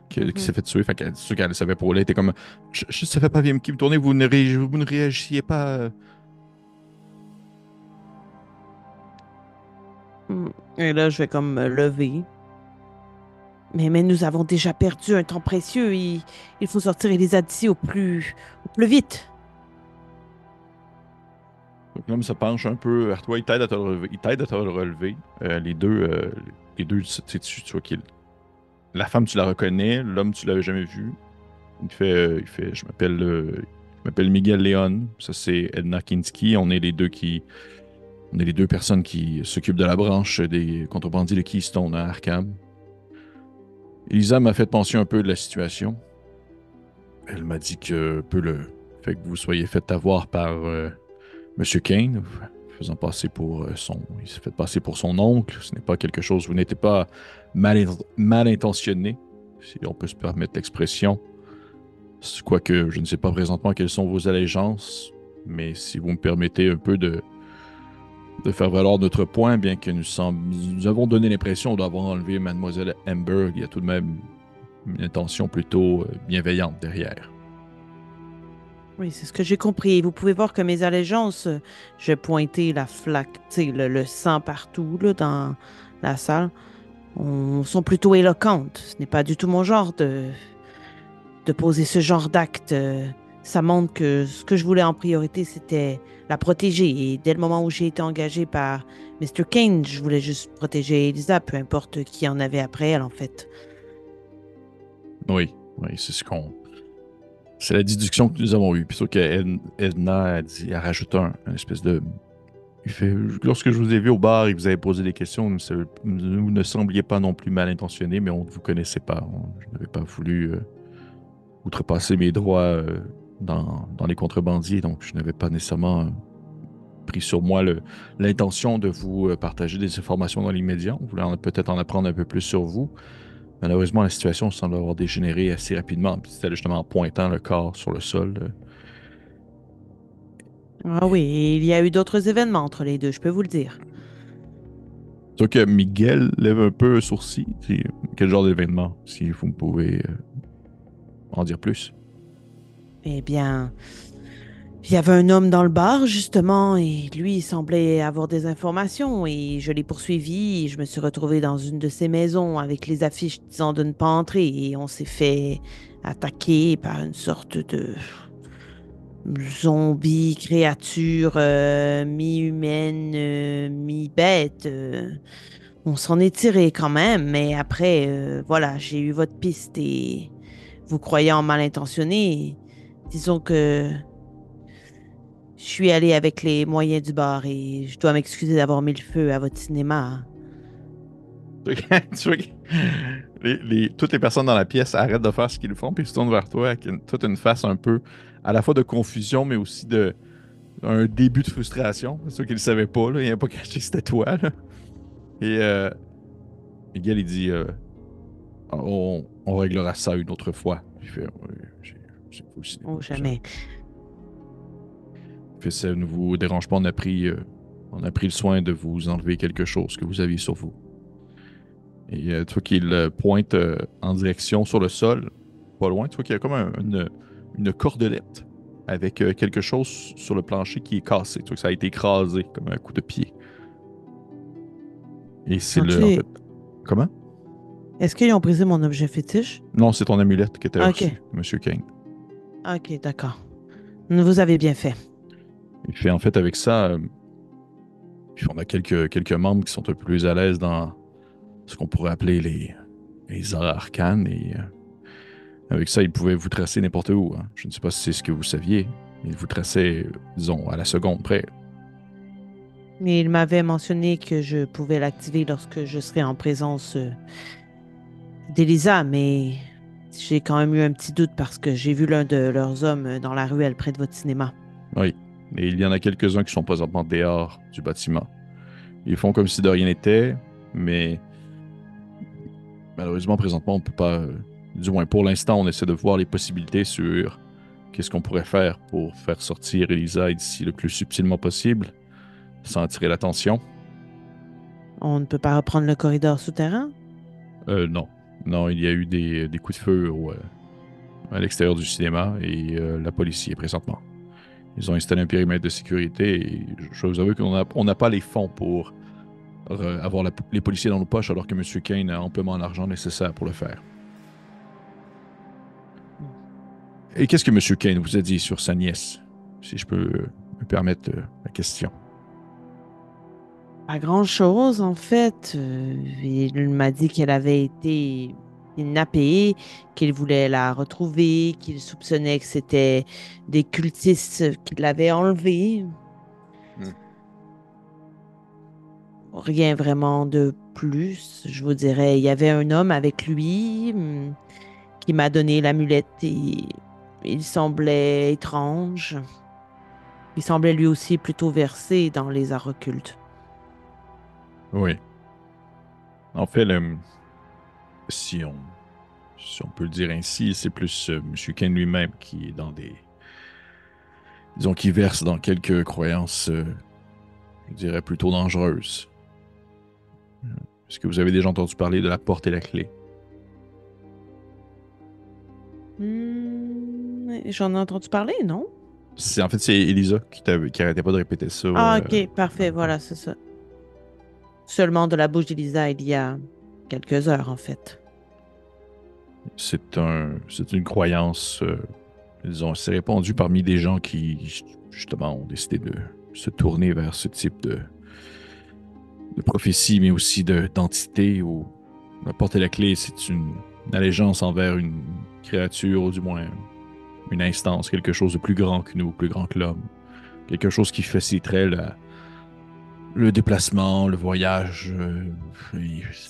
qui Mhm. s'est fait tuer. Fait que c'est sûr qu'elle savait pour elle. Elle était comme je ne savais pas vers qui me tourner. Vous ne réagissiez pas. Mm. Et là, je vais comme me lever. Mais nous avons déjà perdu un temps précieux. Il faut sortir Elisa d'ici au plus vite. Donc, l'homme se penche un peu vers toi. Il t'aide à te relever. Il t'aide à te relever. Les deux, tu vois qu'il. La femme, tu la reconnais. L'homme, tu l'avais jamais vu. Il fait, je m'appelle Miguel Léon. Ça, c'est Edna Kinski. On est les deux personnes qui s'occupent de la branche des contrebandiers de Keystone à Arkham. Elisa m'a fait penser un peu de la situation. Elle m'a dit que peu le fait que vous soyez fait avoir par Monsieur Kane, faisant passer pour il s'est fait passer pour son oncle. Ce n'est pas quelque chose, vous n'êtes pas mal intentionné, si on peut se permettre l'expression. Quoique, je ne sais pas présentement quelles sont vos allégeances, mais si vous me permettez un peu de faire valoir notre point, bien que nous avons donné l'impression d'avoir enlevé Mademoiselle Amber, il y a tout de même une intention plutôt bienveillante derrière. Oui, c'est ce que j'ai compris. Vous pouvez voir que mes allégeances, j'ai pointé la flaque, tu sais, le sang partout là, dans la salle, sont plutôt éloquentes. Ce n'est pas du tout mon genre de poser ce genre d'acte. Ça montre que ce que je voulais en priorité, c'était la protéger. Et dès le moment où j'ai été engagée par Mr. Kane, je voulais juste protéger Elisa, peu importe qui en avait après elle, en fait. Oui, oui, c'est la déduction que nous avons eue. Puis sauf qu'Edna a rajouté un espèce de. Il fait, lorsque je vous ai vu au bar et que vous avez posé des questions, vous ne sembliez pas non plus mal intentionné, mais on ne vous connaissait pas. Je n'avais pas voulu outrepasser mes droits dans les contrebandiers, donc je n'avais pas nécessairement pris sur moi l'intention de vous partager des informations dans l'immédiat. On voulait peut-être en apprendre un peu plus sur vous. Malheureusement, la situation semble avoir dégénéré assez rapidement. C'était justement en pointant le corps sur le sol. Ah oui, et il y a eu d'autres événements entre les deux, je peux vous le dire. Sauf que Miguel lève un peu un sourcil. Quel genre d'événement, si vous pouvez en dire plus? Eh bien, il y avait un homme dans le bar, justement, et lui, il semblait avoir des informations, et je l'ai poursuivi, et je me suis retrouvée dans une de ses maisons avec les affiches disant de ne pas entrer, et on s'est fait attaquer par une sorte de zombie créature mi-humaine, mi-bête. On s'en est tiré quand même, mais après, voilà, j'ai eu votre piste et vous croyant mal intentionné, disons que je suis allée avec les moyens du bar et je dois m'excuser d'avoir mis le feu à votre cinéma. Tu vois que toutes les personnes dans la pièce arrêtent de faire ce qu'ils font, puis ils se tournent vers toi avec toute une face un peu à la fois de confusion, mais aussi de un début de frustration. C'est sûr qu'ils ne le savaient pas, là. Il n'avait pas caché que c'était toi, là. Et Miguel, il dit on réglera ça une autre fois. Il fait j'ai fou le cinéma. Oh, jamais. Il fait ça ne vous dérange pas, on a pris le soin de vous enlever quelque chose que vous aviez sur vous. Et tu vois qu'il pointe en direction sur le sol, pas loin. Tu vois qu'il y a comme une cordelette avec quelque chose sur le plancher qui est cassé. Tu vois que ça a été écrasé comme un coup de pied. Et c'est en Ont-tu... fait. Comment? Est-ce qu'ils ont brisé mon objet fétiche? Non, c'est ton amulette que tu as Ok, reçue, Monsieur Kane. ok, d'accord. Vous avez bien fait. Il fait en fait avec ça, puis on a quelques membres qui sont un peu plus à l'aise dans ce qu'on pourrait appeler les arts arcanes. Et avec ça, ils pouvaient vous tracer n'importe où, hein. Je ne sais pas si c'est ce que vous saviez, mais ils vous traçaient, disons, à la seconde près. Mais il m'avait mentionné que je pouvais l'activer lorsque je serais en présence d'Elisa, mais j'ai quand même eu un petit doute parce que j'ai vu l'un de leurs hommes dans la ruelle près de votre cinéma. Oui. Et il y en a quelques-uns qui sont présentement dehors du bâtiment. Ils font comme si de rien n'était, mais malheureusement, présentement, on peut pas. Du moins, pour l'instant, on essaie de voir les possibilités sur qu'est-ce qu'on pourrait faire pour faire sortir Elisa d'ici le plus subtilement possible, sans attirer l'attention. On ne peut pas reprendre le corridor souterrain? Non. Non, il y a eu des coups de feu à l'extérieur du cinéma et la police y est présentement. Ils ont installé un périmètre de sécurité et je vous avoue qu'on n'a pas les fonds pour avoir les policiers dans nos poches alors que M. Kane a amplement l'argent nécessaire pour le faire. Et qu'est-ce que M. Kane vous a dit sur sa nièce, si je peux me permettre la question? Pas grand-chose, en fait. Il m'a dit qu'elle avait été kidnappée, qu'il voulait la retrouver, qu'il soupçonnait que c'était des cultistes qui l'avaient enlevée. Hmm. Rien vraiment de plus, je vous dirais. Il y avait un homme avec lui qui m'a donné l'amulette et il semblait étrange. Il semblait lui aussi plutôt versé dans les arts occultes. Oui. En fait, si on, si on peut le dire ainsi, c'est plus M. Kane lui-même qui est dans disons, qui verse dans quelques croyances, je dirais, plutôt dangereuses. Est-ce que vous avez déjà entendu parler de la porte et la clé? J'en ai entendu parler, non? En fait, c'est Elisa qui arrêtait pas de répéter ça. Ah, ok, parfait, voilà, c'est ça. Seulement de la bouche d'Elisa il y a quelques heures, en fait. C'est une croyance, disons, c'est répandu parmi des gens qui, justement, ont décidé de se tourner vers ce type de prophétie, mais aussi d'entité où la porte et la clé, c'est une allégeance envers une créature, ou du moins une instance, quelque chose de plus grand que nous, plus grand que l'homme. Quelque chose qui faciliterait le déplacement, le voyage.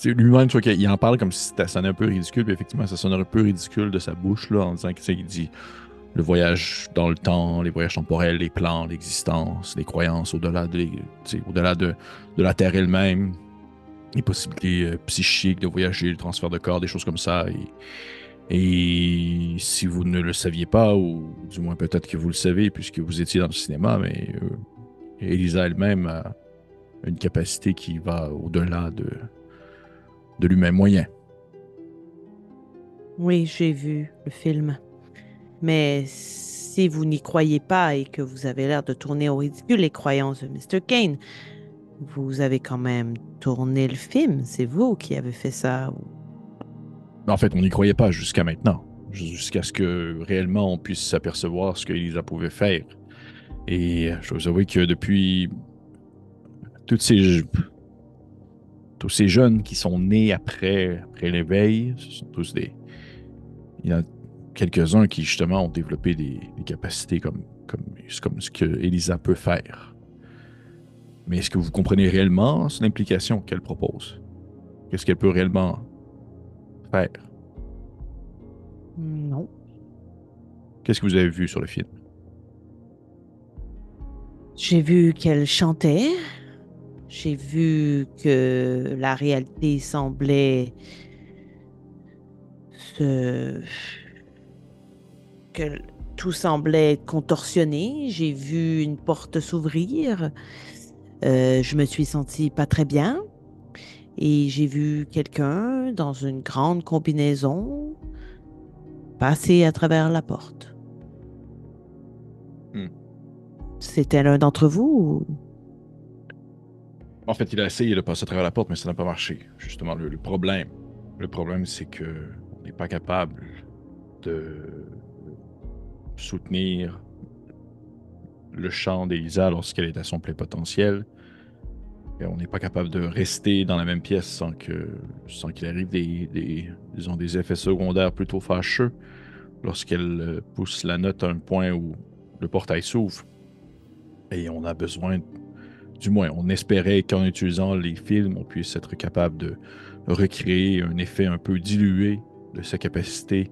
Lui-même, tu vois, il en parle comme si ça sonnait un peu ridicule, puis effectivement, ça sonne un peu ridicule de sa bouche, là, en disant qu'il dit le voyage dans le temps, les voyages temporels, les plans, l'existence, les croyances au-delà de la Terre elle-même, les possibilités psychiques de voyager, le transfert de corps, des choses comme ça. Et si vous ne le saviez pas, ou du moins peut-être que vous le savez puisque vous étiez dans le cinéma, mais Elisa elle-même a une capacité qui va au-delà de l'humain moyen. Oui, j'ai vu le film. Mais si vous n'y croyez pas et que vous avez l'air de tourner au ridicule les croyances de Mr. Kane, vous avez quand même tourné le film. C'est vous qui avez fait ça. En fait, on n'y croyait pas jusqu'à maintenant, jusqu'à ce que réellement on puisse s'apercevoir ce qu'Elisa pouvait faire. Et je vous avoue que depuis toutes ces, tous ces jeunes qui sont nés après l'éveil, ce sont tous des... Il y en a quelques-uns qui, justement, ont développé des capacités comme ce que Elisa peut faire. Mais est-ce que vous comprenez réellement son implication qu'elle propose? Qu'est-ce qu'elle peut réellement faire? Non. Qu'est-ce que vous avez vu sur le film? J'ai vu qu'elle chantait. J'ai vu que la réalité semblait se... que tout semblait être contorsionné. J'ai vu une porte s'ouvrir. Je me suis sentie pas très bien. Et j'ai vu quelqu'un dans une grande combinaison passer à travers la porte. Hmm. C'était l'un d'entre vous? En fait, il a essayé de passer à travers la porte, mais ça n'a pas marché. Justement, le problème, c'est que on n'est pas capable de soutenir le chant d'Elisa lorsqu'elle est à son plein potentiel. Et on n'est pas capable de rester dans la même pièce sans qu'il arrive disons, des effets secondaires plutôt fâcheux lorsqu'elle pousse la note à un point où le portail s'ouvre. Et on a besoin, du moins, on espérait qu'en utilisant les films, on puisse être capable de recréer un effet un peu dilué de sa capacité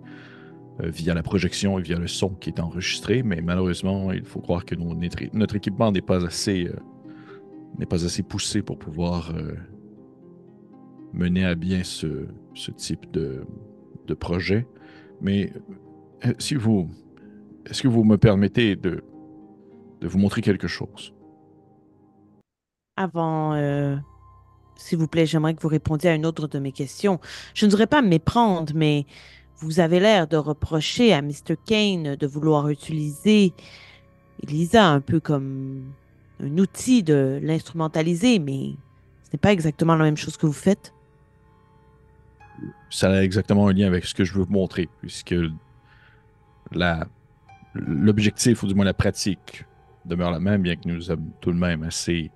via la projection et via le son qui est enregistré. Mais malheureusement, il faut croire que notre équipement n'est pas assez poussé pour pouvoir mener à bien ce type de projet. Mais si vous, est-ce que vous me permettez de vous montrer quelque chose? Avant, s'il vous plaît, j'aimerais que vous répondiez à une autre de mes questions. Je ne voudrais pas me méprendre, mais vous avez l'air de reprocher à Mr. Kane de vouloir utiliser Elisa un peu comme un outil de l'instrumentaliser, mais ce n'est pas exactement la même chose que vous faites. Ça a exactement un lien avec ce que je veux vous montrer, puisque la, l'objectif, ou du moins la pratique, demeure la même, bien que nous sommes tout de même assez.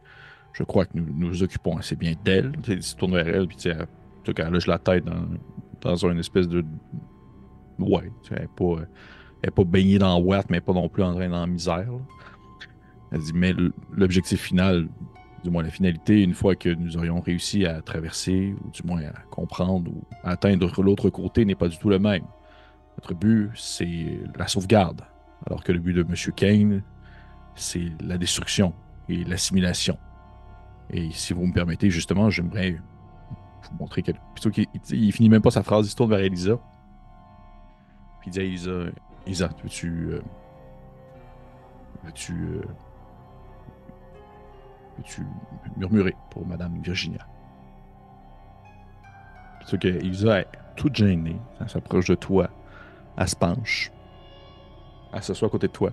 Je crois que nous nous occupons assez bien d'elle. Tu sais, tu tournes vers elle, puis tu sais, en tout cas, elle loge la tête dans une espèce de. Ouais, tu sais, elle est pas baignée dans Watt, mais pas non plus en train dans la misère, là. Elle dit, mais l'objectif final, du moins la finalité, une fois que nous aurions réussi à traverser, ou du moins à comprendre, ou à atteindre l'autre côté, n'est pas du tout le même. Notre but, c'est la sauvegarde. Alors que le but de M. Kane, c'est la destruction et l'assimilation. Et si vous me permettez, justement, j'aimerais vous montrer quelque... Plutôt qu'il finit même pas sa phrase, il se tourne vers Elisa. Puis il dit à Elisa, Elisa, veux-tu, veux-tu murmurer pour Madame Virginia? Plutôt que Elisa est toute gênée, elle s'approche de toi, elle se penche, elle s'assoit à côté de toi.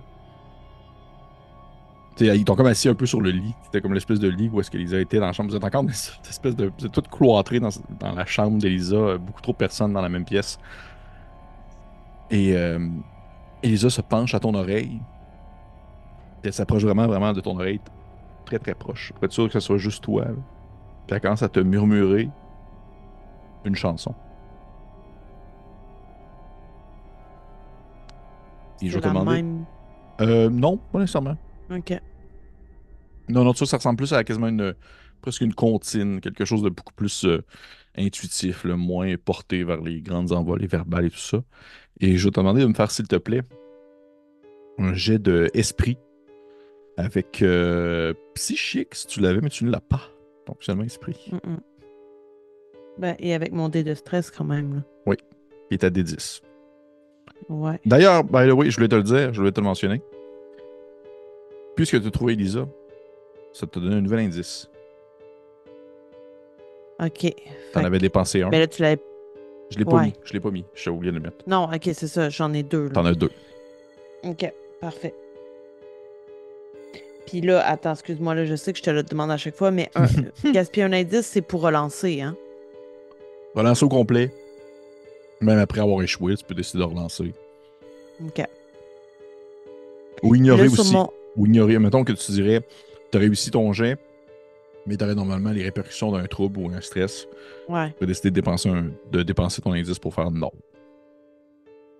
T'sais, ils t'ont comme assis un peu sur le lit. C'était comme l'espèce de lit où est-ce qu'Elisa était dans la chambre. Vous êtes encore dans cette espèce de... Vous êtes tout cloîtré dans la chambre d'Elisa. Beaucoup trop de personnes dans la même pièce. Et Elisa se penche à ton oreille. Et elle s'approche vraiment, vraiment de ton oreille. Très, très proche. Pour être sûr que ce soit juste toi. Là. Puis elle commence à te murmurer une chanson. Et je C'est vais te la demander... même. Non, pas nécessairement. OK. Non, non, ça ressemble plus à quasiment presque une comptine. Quelque chose de beaucoup plus intuitif, le moins porté vers les grandes envolées verbales et tout ça. Et je vais te demander de me faire, s'il te plaît, un jet de esprit avec psychique, si tu l'avais, mais tu ne l'as pas. Donc seulement esprit. Mm-mm. Ben, et avec mon dé de stress quand même, là. Oui, il est à D10. Ouais. D'ailleurs, oui, je voulais te le dire, je voulais te le mentionner. Puisque tu as trouvé Elisa, ça te donne un nouvel indice. OK. T'en Fait avais que... dépensé un. Ben là, tu l'avais... Je l'ai pas mis. Ouais. Je l'ai pas mis. J'ai oublié de le mettre. Non, OK, c'est ça. J'en ai deux, là. T'en as deux. OK. Parfait. Puis là, attends, excuse-moi, là, je sais que je te le demande à chaque fois, mais gaspiller un indice, c'est pour relancer, hein? Relance au complet. Même après avoir échoué, tu peux décider de relancer. OK. Ou Puis ignorer là, sur aussi. mon... Ou ignorer. Mettons que tu dirais, tu as réussi ton jet, mais tu aurais normalement les répercussions d'un trouble ou un stress. Ouais. Tu peux décider de dépenser ton indice pour faire non.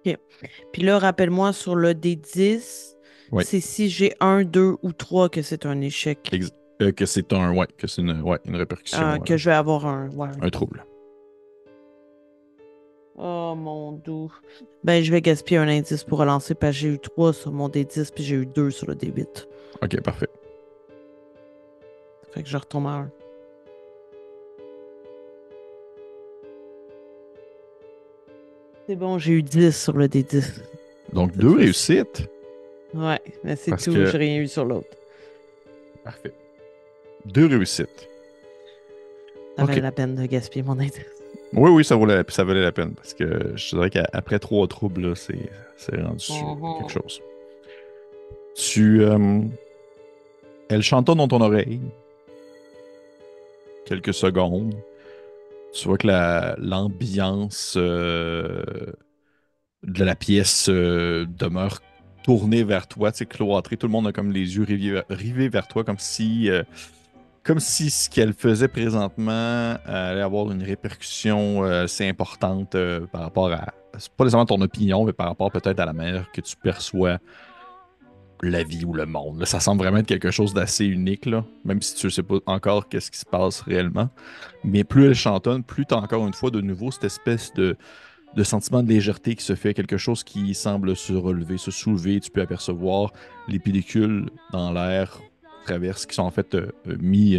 OK. Puis là, rappelle-moi, sur le D10, Oui. c'est si j'ai un, deux ou trois que c'est un échec. Que c'est un. Ouais, que c'est une répercussion. Que je vais avoir un... Ouais. Un trouble. Oh, mon doux. Ben, je vais gaspiller un indice pour relancer parce que j'ai eu 3 sur mon D10 puis j'ai eu 2 sur le D8. Ok, parfait. Fait que je retombe à 1. C'est bon, j'ai eu 10 sur le D10. Donc, Cette deux fois-ci. réussites. Ouais, mais c'est Parce tout. que. J'ai rien eu sur l'autre. Parfait. Deux réussites. Ça Ok. valait la peine de gaspiller mon indice. Oui, oui, ça valait la peine. Parce que je te dirais qu'après trois troubles, là, c'est rendu quelque chose. Elle chantonne dans ton oreille quelques secondes. Tu vois que l'ambiance de la pièce demeure tournée vers toi, tu sais, cloîtrée. Tout le monde a comme les yeux rivés vers toi, comme si ce qu'elle faisait présentement allait avoir une répercussion assez importante par rapport à, c'est pas nécessairement ton opinion, mais par rapport peut-être à la manière que tu perçois la vie ou le monde. Là, ça semble vraiment être quelque chose d'assez unique, là, même si tu ne sais pas encore qu'est-ce qui se passe réellement. Mais plus elle chantonne, plus tu as encore une fois de nouveau cette espèce de sentiment de légèreté qui se fait, quelque chose qui semble se relever, se soulever. Tu peux apercevoir les pellicules dans l'air traverse, qui sont en fait mis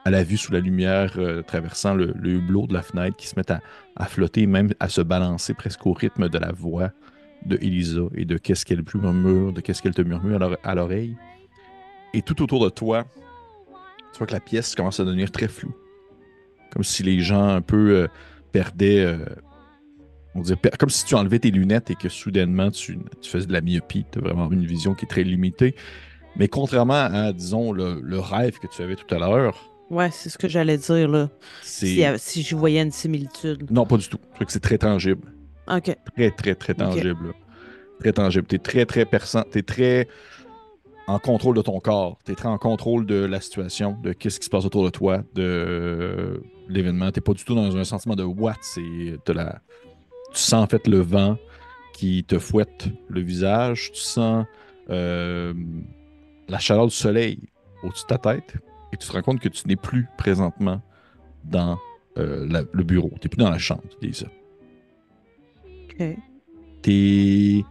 à la vue sous la lumière, traversant le hublot de la fenêtre, qui se mettent à flotter, même à se balancer presque au rythme de la voix de Elisa et de qu'est-ce qu'elle murmure, de qu'est-ce qu'elle te murmure à l'oreille. Et tout autour de toi, tu vois que la pièce commence à devenir très floue. Comme si les gens un peu perdaient... on dirait, comme si tu enlevais tes lunettes et que soudainement tu faisais de la myopie. Tu as vraiment une vision qui est très limitée. Mais contrairement à, disons, le rêve que tu avais tout à l'heure, Ouais, c'est ce que j'allais dire, là. c'est... Si je voyais une similitude. Non, pas du tout. Je trouve que c'est très tangible. OK. Très, très, très OK. tangible. Là. Très tangible. T'es très, très perçant. T'es très en contrôle de ton corps. T'es très en contrôle de la situation, de qu'est-ce qui se passe autour de toi, de l'événement. T'es pas du tout dans un sentiment de what. Tu sens en fait le vent qui te fouette le visage. Tu sens la chaleur du soleil au-dessus de ta tête. Et tu te rends compte que tu n'es plus présentement dans le bureau. Tu n'es plus dans la chambre, Lisa. OK. Tu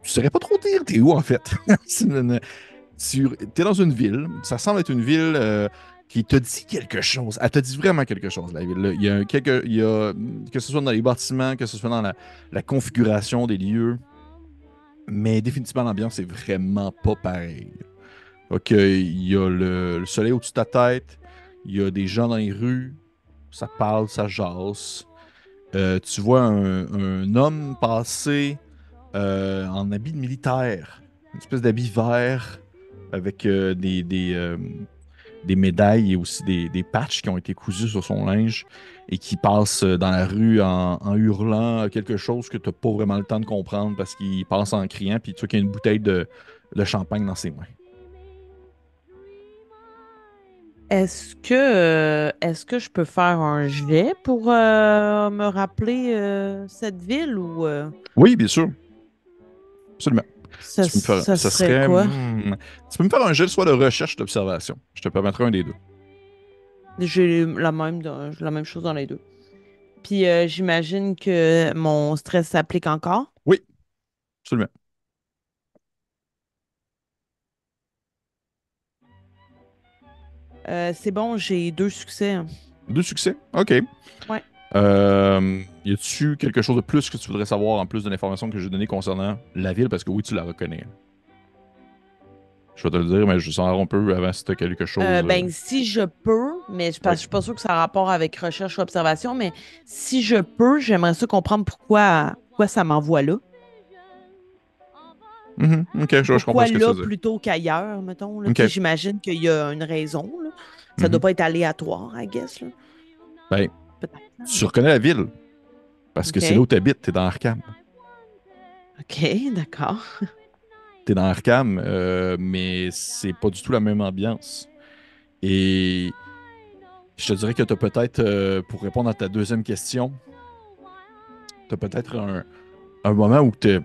tu saurais pas trop dire t'es où en fait. C'est tu es dans une ville, ça semble être une ville qui te dit quelque chose. Elle te dit vraiment quelque chose, la ville, là. Que ce soit dans les bâtiments, que ce soit dans la configuration des lieux, mais définitivement l'ambiance est vraiment pas pareille. Donc, il y a le soleil au-dessus de ta tête, il y a des gens dans les rues, ça parle, ça jase. Tu vois un homme passer en habit de militaire, une espèce d'habit vert avec des médailles et aussi des patchs qui ont été cousus sur son linge et qui passe dans la rue en hurlant quelque chose que tu n'as pas vraiment le temps de comprendre parce qu'il passe en criant, puis tu vois qu'il y a une bouteille de champagne dans ses mains. Est-ce que je peux faire un jet pour me rappeler cette ville ou Oui, bien sûr, absolument. ça Ça serait serait, quoi? tu peux me faire un jet soit de recherche ou d'observation. Je te permettrai un des deux. J'ai la même chose dans les deux. Puis j'imagine que mon stress s'applique encore. Oui, absolument. C'est bon, j'ai 2 succès, hein. Deux succès. OK. Ouais. Y a-tu quelque chose de plus que tu voudrais savoir en plus de l'information que j'ai donnée concernant la ville? Parce que oui, tu la reconnais. Je vais te le dire, mais je sens un peu avant si tu as quelque chose. Ben, si je peux, mais parce Oui. que je suis pas sûre que ça a rapport avec recherche ou observation, mais si je peux, j'aimerais ça comprendre pourquoi ça m'envoie là. Mhm. OK, je comprends Pourquoi ce que tu là veux dire. plutôt qu'ailleurs, mettons, là. Tu sais, OK. j'imagine qu'il y a une raison, là. Ça doit Mhm. pas être aléatoire, I guess, là. Ben, Peut-être. tu reconnais la ville parce que c'est là où OK. tu habites. Tu es dans Arkham. OK, d'accord. Tu es dans Arkham, mais c'est pas du tout la même ambiance. Et je te dirais que tu as peut-être, pour répondre à ta deuxième question, tu as peut-être un moment où tu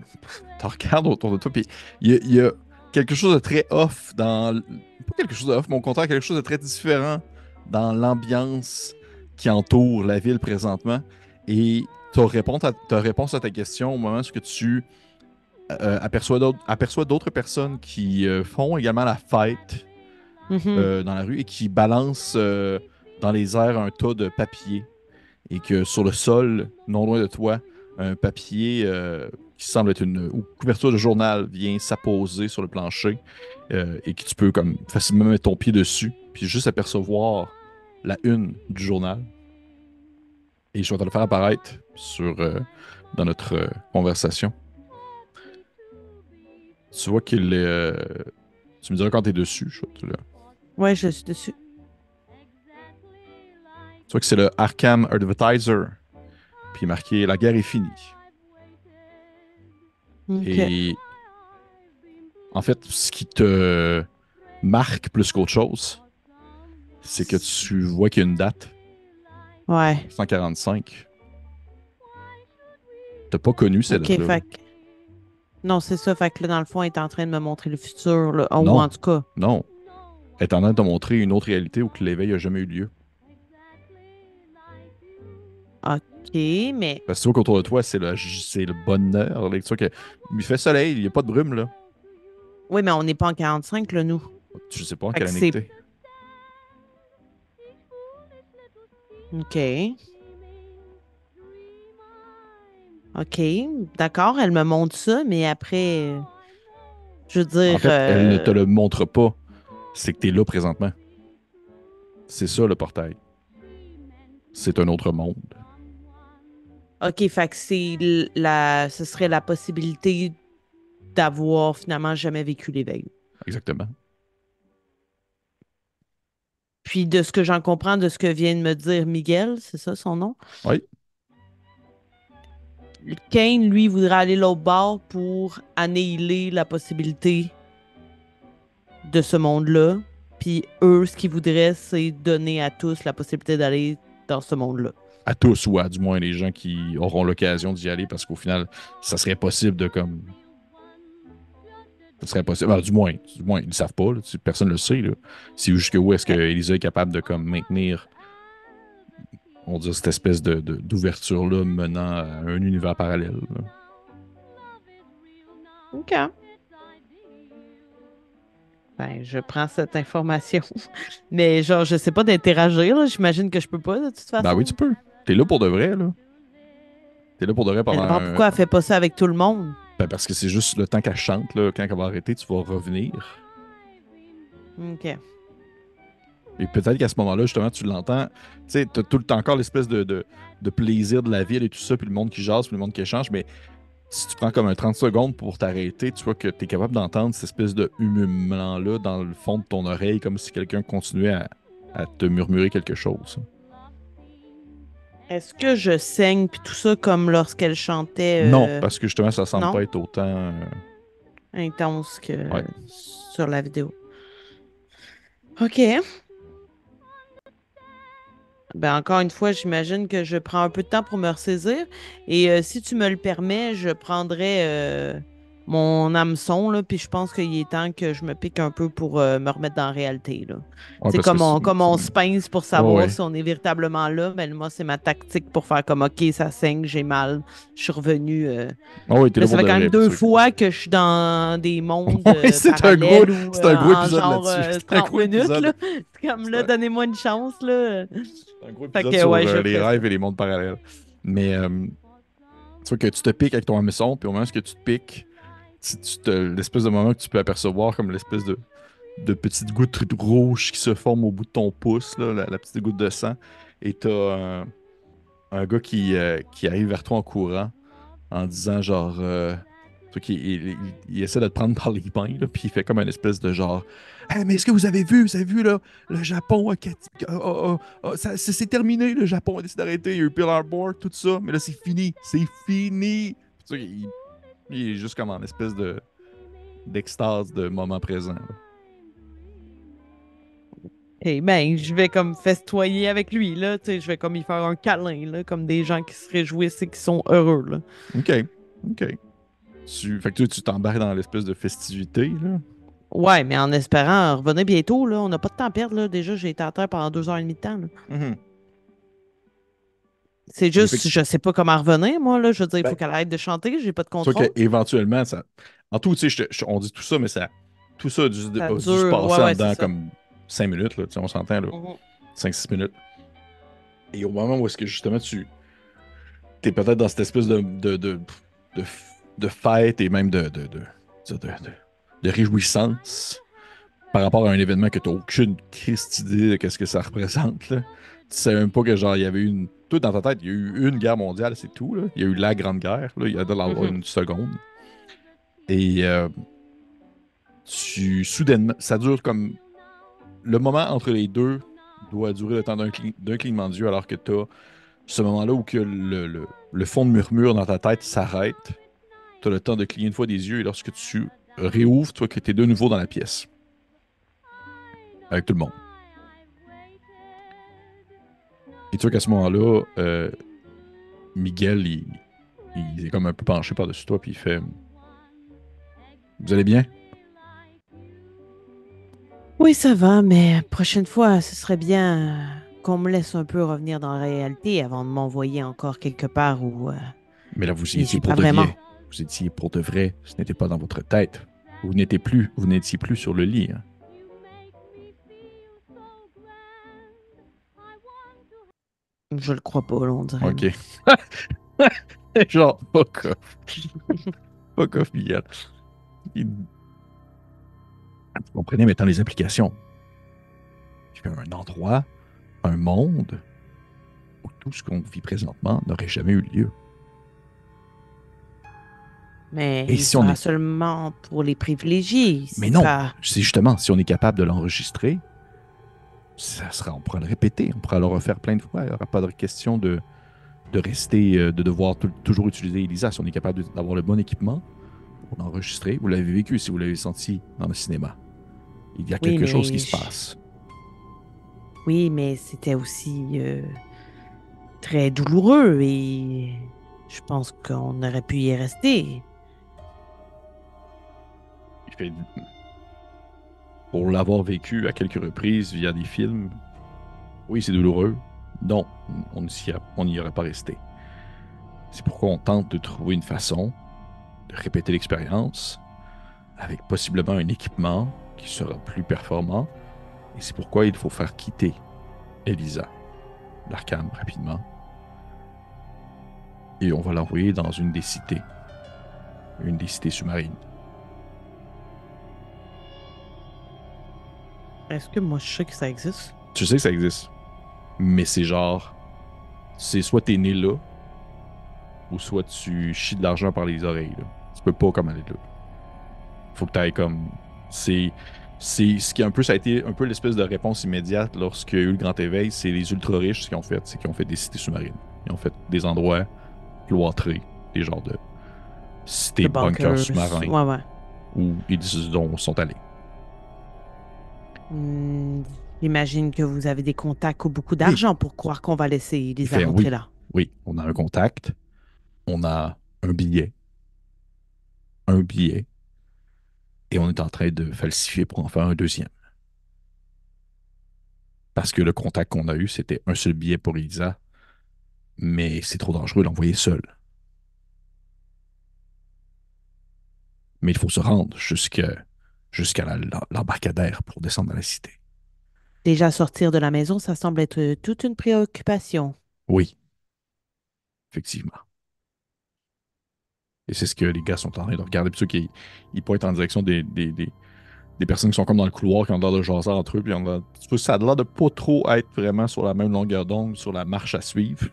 regardes autour de toi, puis il y a quelque chose de très off dans. Pas quelque chose de off, mais au contraire, quelque chose de très différent dans l'ambiance qui entoure la ville présentement. Et ta réponse à ta question au moment où tu aperçois d'autres personnes qui font également la fête Mhm. dans la rue et qui balancent dans les airs un tas de papier et que sur le sol, non loin de toi, un papier qui semble être une couverture de journal vient s'apposer sur le plancher et que tu peux comme facilement mettre ton pied dessus, puis juste apercevoir la une du journal. Et je vais te le faire apparaître dans notre conversation. Tu vois qu'il est. Tu me diras quand tu es dessus. Ouais, je suis dessus. Tu vois que c'est le Arkham Advertiser. Puis marqué La guerre est finie. OK. Et en fait, ce qui te marque plus qu'autre chose, c'est que tu vois qu'il y a une date, Ouais. 145. T'as pas connu cette OK, date-là, là. fait que... Non, c'est ça. Fait que là, dans le fond, elle est en train de me montrer le futur, là. Ou Non, en tout cas. non. Elle est en train de te montrer une autre réalité où que l'éveil a jamais eu lieu. OK, mais... Parce que tu vois qu'autour de toi, c'est le bonheur. Là. Tu vois que, il fait soleil, il n'y a pas de brume, là. Oui, mais on n'est pas en 45, là, nous. Tu sais pas en Fait quelle que année que c'est... t'es. OK. OK. D'accord, elle me montre ça, mais après... Je veux En dire... fait, elle ne te le montre pas. C'est que t'es là présentement. C'est ça, le portail. C'est un autre monde. OK, fait que ce serait la possibilité d'avoir finalement jamais vécu l'éveil. Exactement. Puis de ce que j'en comprends, de ce que vient de me dire Miguel, c'est ça son nom? Oui, Kane, lui, voudrait aller l'autre bord pour annihiler la possibilité de ce monde-là. Puis eux, ce qu'ils voudraient, c'est donner à tous la possibilité d'aller dans ce monde-là. à tous, ou à du moins les gens qui auront l'occasion d'y aller, parce qu'au final, ça serait possible de comme. Ça serait possible. Alors, du moins, ils ne savent pas, là, personne ne le sait. Là. C'est jusqu'où est-ce que OK. Elisa est capable de comme maintenir, on dirait, cette espèce d'ouverture-là menant à un univers parallèle. Là. OK. Ben, je prends cette information. Mais genre, je sais pas d'interagir, là. J'imagine que je peux pas, de toute Ben oui, façon. tu peux. T'es là pour de vrai, là. T'es là pour de vrai Mais pendant d'abord, pourquoi elle fait pas ça avec tout le monde? Ben parce que c'est juste le temps qu'elle chante, là. Quand elle va arrêter, tu vas revenir. OK. Et peut-être qu'à ce moment-là, justement, tu l'entends. Tu sais, t'as tout le temps encore l'espèce de plaisir de la ville et tout ça, puis le monde qui jase, puis le monde qui échange, mais si tu prends comme un 30 secondes pour t'arrêter, tu vois que tu es capable d'entendre cette espèce de humulement-là dans le fond de ton oreille, comme si quelqu'un continuait à te murmurer quelque chose. Est-ce que je saigne puis tout ça comme lorsqu'elle chantait Non, parce que justement, ça semble non? pas être autant. Intense Ouais. que sur la vidéo. OK. Ben encore une fois, j'imagine que je prends un peu de temps pour me ressaisir. Et si tu me le permets, je prendrai mon hameçon, là, puis je pense qu'il est temps que je me pique un peu pour me remettre dans la réalité, là. Ouais, C'est parce que comme on se pince pour ouais, savoir ouais. si on est véritablement là. Mais moi, c'est ma tactique pour faire comme OK, ça saigne, j'ai mal, je suis revenu. Ouais, ouais, t'es Là, là ça pour fait de quand vrai, même pour deux ça. fois que je suis dans des mondes Ouais, parallèles ou c'est un gros en épisode genre là-dessus. C'est un 30 gros minutes, là. épisode. C'est comme C'est là, un, donnez-moi une chance, là. c'est un gros Fait épisode que sur ouais, je les ferais ça. rêves et les mondes parallèles. Mais tu vois que tu te piques avec ton hameçon, puis au moment où tu te piques, l'espèce de moment que tu peux apercevoir comme l'espèce de petites gouttes rouges qui se forment au bout de ton pouce, là, la petite goutte de sang. Et t'as un gars qui arrive vers toi en courant en disant genre. Tu vois il essaie de te prendre par les mains, là, puis il fait comme une espèce de genre. Hey, mais est-ce que vous avez vu là, le Japon c'est terminé, le Japon a décidé d'arrêter, il y a eu Pearl Harbor, tout ça, mais là c'est fini, c'est fini. Tu vois, il est juste comme en espèce d'extase de moment présent, là. Et ben, je vais comme festoyer avec lui, là. Tu sais, je vais comme y faire un câlin, là, comme des gens qui se réjouissent et qui sont heureux, là. OK. OK. Fait que tu t'embarques dans l'espèce de festivité, là. Ouais, mais en espérant revenir bientôt, là. On n'a pas de temps à perdre, là. Déjà, j'ai été à terre pendant 2 heures et demie de temps, là. Mhm. C'est Et juste, je sais pas comment revenir, moi, là. Je veux dire, il faut ben, qu'elle arrête de chanter, j'ai pas de soit contrôle. qu'éventuellement, ça. En tout, tu sais, on dit tout ça, mais ça. Tout ça Ça a dû se dure. Ouais, passer en ouais, c'est dedans ça. comme 5 minutes, là, tu sais, on s'entend, là. Mhm. 5-6 minutes. Et au moment où est-ce que justement tu es peut-être dans cette espèce de, de fête et même de réjouissance par rapport à un événement que tu n'as aucune triste idée de qu'est-ce que ça représente, là. Tu sais même pas que genre il y avait eu une. Tout dans ta tête, il y a eu une guerre mondiale, c'est tout, là. Il y a eu la Grande Guerre, là. Il y a de l'avoir Mhm. une seconde. Et soudainement, ça dure comme. Le moment entre les deux doit durer le temps d'un clignement d'yeux, alors que tu as ce moment-là où que le fond de murmure dans ta tête s'arrête. Tu as le temps de cligner une fois des yeux et lorsque tu réouvres, toi que tu es de nouveau dans la pièce. Avec tout le monde. Et tu vois qu'à ce moment-là, Miguel, il est comme un peu penché par-dessus toi, puis il fait Vous allez bien? Oui, ça va, mais prochaine fois, ce serait bien qu'on me laisse un peu revenir dans la réalité avant de m'envoyer encore quelque part où Mais là, vous y j'y étiez suis pour pas de vraiment. vrai. Vous étiez pour de vrai. Ce n'était pas dans votre tête. Vous n'étiez plus sur le lit, hein. Je le crois pas, là, on dirait. OK. Genre, fuck off. Fuck off, Miguel. Vous comprenez maintenant les implications. Il y a un endroit, un monde où tout ce qu'on vit présentement n'aurait jamais eu lieu. Mais Et il si on sera est. seulement pour les privilégiés. Mais C'est non, pas. c'est justement, si on est capable de l'enregistrer, on pourra le répéter, on pourra le refaire plein de fois. Il n'y aura pas de question de rester, de devoir toujours utiliser Elisa. Si on est capable d'avoir le bon équipement pour l'enregistrer, vous l'avez vécu si vous l'avez senti dans le cinéma. Il y a Oui, quelque chose qui se passe. oui, mais c'était aussi très douloureux et je pense qu'on aurait pu y rester. Il fait, pour l'avoir vécu à quelques reprises via des films, oui, c'est douloureux. Non, on n'y aurait pas resté. C'est pourquoi on tente de trouver une façon de répéter l'expérience avec possiblement un équipement qui sera plus performant. Et c'est pourquoi il faut faire quitter Elisa, l'Arkham, rapidement. Et on va l'envoyer dans une des cités sous-marines. Est-ce que moi, je sais que ça existe? Tu sais que ça existe, mais c'est genre, c'est soit t'es né là, ou soit tu chies de l'argent par les oreilles, là. Tu peux pas comme aller là. Faut que t'ailles comme... C'est... C'est ce qui est un peu, ça a été un peu l'espèce de réponse immédiate lorsqu'il y a eu le grand éveil, c'est les ultra riches ce qu'ils ont fait, c'est qu'ils ont fait des cités sous-marines. Ils ont fait des endroits cloîtrés, des genres de cités The bunkers Bunkers. sous-marins Ouais, ouais. où ils sont allés. Hmm, J'imagine que vous avez des contacts ou beaucoup Oui. d'argent pour croire qu'on va laisser Il Elisa fait rentrer oui. là. Oui, on a un contact, on a un billet, et on est en train de falsifier pour en faire un deuxième. Parce que le contact qu'on a eu, c'était un seul billet pour Elisa, mais c'est trop dangereux de l'envoyer seul. Mais il faut se rendre jusqu'à l'embarcadère pour descendre dans la cité. Déjà sortir de la maison, ça semble être toute une préoccupation. Oui, effectivement. Et c'est ce que les gars sont en train de regarder. Puis ceux qui ils pointent en direction des personnes qui sont comme dans le couloir, qui ont l'air de jaser entre eux. Puis ça a l'air de pas trop être vraiment sur la même longueur d'onde, sur la marche à suivre.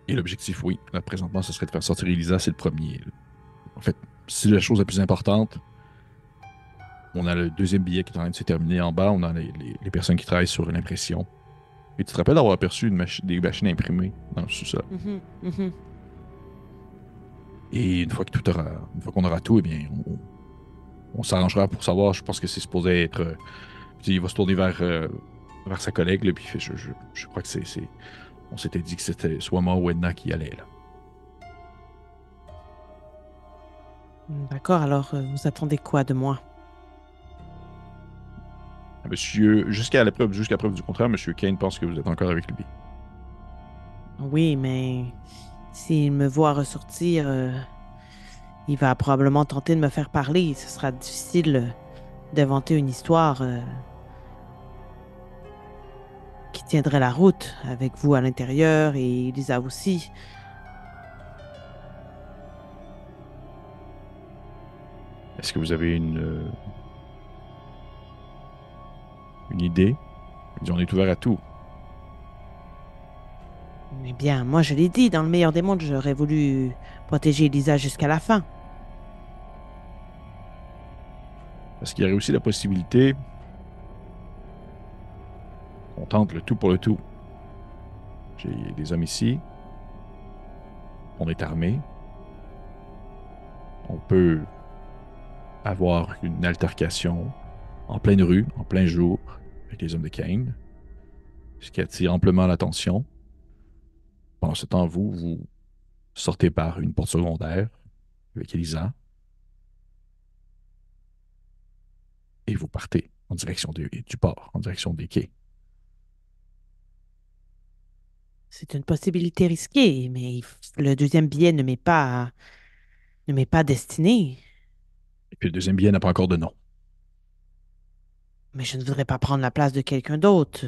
Et l'objectif, oui, là, présentement, ce serait de faire sortir Elisa, c'est le premier. Là. En fait, c'est la chose la plus importante. On a le deuxième billet qui est en train de se terminer en bas. On a les personnes qui travaillent sur l'impression. Et tu te rappelles d'avoir aperçu des machines imprimées dans le sous-sol. Mhm, mhm. Et une fois qu'on aura tout, eh bien, on s'arrangera pour savoir. Je pense que c'est supposé être. Il va se tourner vers sa collègue, là, puis il fait, je crois que on s'était dit que c'était soit moi ou Edna qui allait, là. D'accord, alors vous attendez quoi de moi? Monsieur, jusqu'à preuve du contraire, Monsieur Kane pense que vous êtes encore avec lui. Oui, mais s'il me voit ressortir, il va probablement tenter de me faire parler. Ce sera difficile d'inventer une histoire qui tiendrait la route avec vous à l'intérieur et Elisa aussi. Est-ce que vous avez une idée? Il dit, on est ouvert à tout. Eh bien, moi je l'ai dit, dans le meilleur des mondes, j'aurais voulu protéger Elisa jusqu'à la fin. Parce qu'il y aurait aussi la possibilité qu'on tente le tout pour le tout. J'ai des hommes ici, on est armé, on peut avoir une altercation en pleine rue, en plein jour, avec les hommes de Kane, ce qui attire amplement l'attention. Pendant ce temps, vous sortez par une porte secondaire avec Elisa et vous partez en direction du port, en direction des quais. C'est une possibilité risquée, mais le deuxième billet ne m'est pas destiné. Et puis le deuxième billet n'a pas encore de nom. Mais je ne voudrais pas prendre la place de quelqu'un d'autre.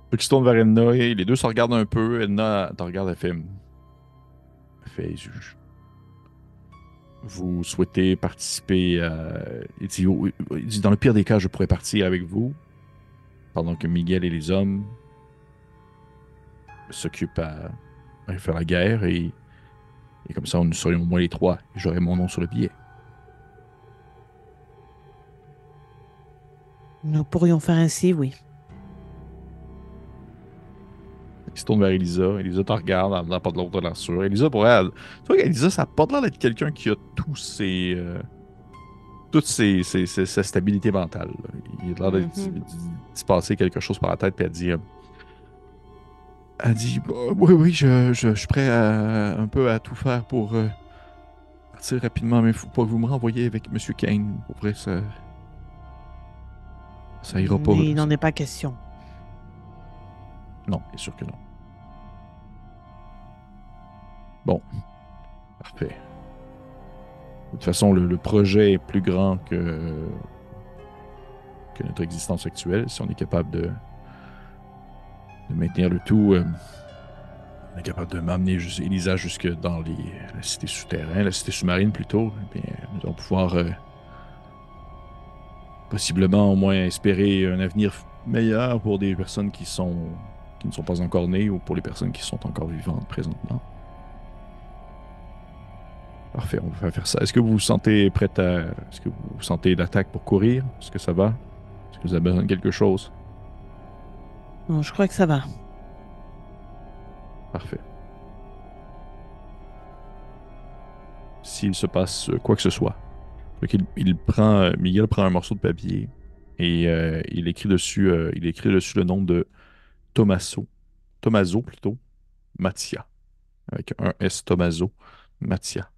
Puis tu te tournes vers Edna et les deux se regardent un peu. Edna te regarde, elle fait, vous souhaitez participer il dit, dans le pire des cas, je pourrais partir avec vous, pendant que Miguel et les hommes s'occupent à faire la guerre, et comme ça, nous serions au moins les trois, et j'aurais mon nom sur le billet. Nous pourrions faire ainsi, oui. Il se tourne vers Elisa. Elisa te regarde, elle n'a pas de l'autre de l'air sûr. Elisa, pour elle, tu vois qu'Elisa, ça n'a pas l'air d'être quelqu'un qui a sa stabilité mentale, là. Il a l'air Mhm. de se passer quelque chose par la tête, puis elle dit bah, oui, oui, je suis prêt un peu à tout faire pour partir rapidement, mais il faut pas que vous me renvoyiez avec Monsieur Kane. Pour vrai, ça. Ça ira pas. Mais il n'en est pas question. Non, bien sûr que non. Bon, parfait. De toute façon, le projet est plus grand que notre existence actuelle. Si on est capable de maintenir le tout, on est capable de m'amener Elisa jusque dans la cité souterraine, la cité sous-marine plutôt, eh bien, nous allons pouvoir possiblement au moins espérer un avenir meilleur pour des personnes qui ne sont pas encore nées ou pour les personnes qui sont encore vivantes présentement. Parfait, on va faire ça. Est-ce que vous vous sentez prête à... Est-ce que vous vous sentez d'attaque pour courir? Est-ce que ça va? Est-ce que vous avez besoin de quelque chose? Non, je crois que ça va. Parfait. S'il se passe quoi que ce soit. Donc Miguel prend un morceau de papier et il écrit dessus le nom de Tommaso plutôt, Mattia, avec un S Tommaso, Mattia.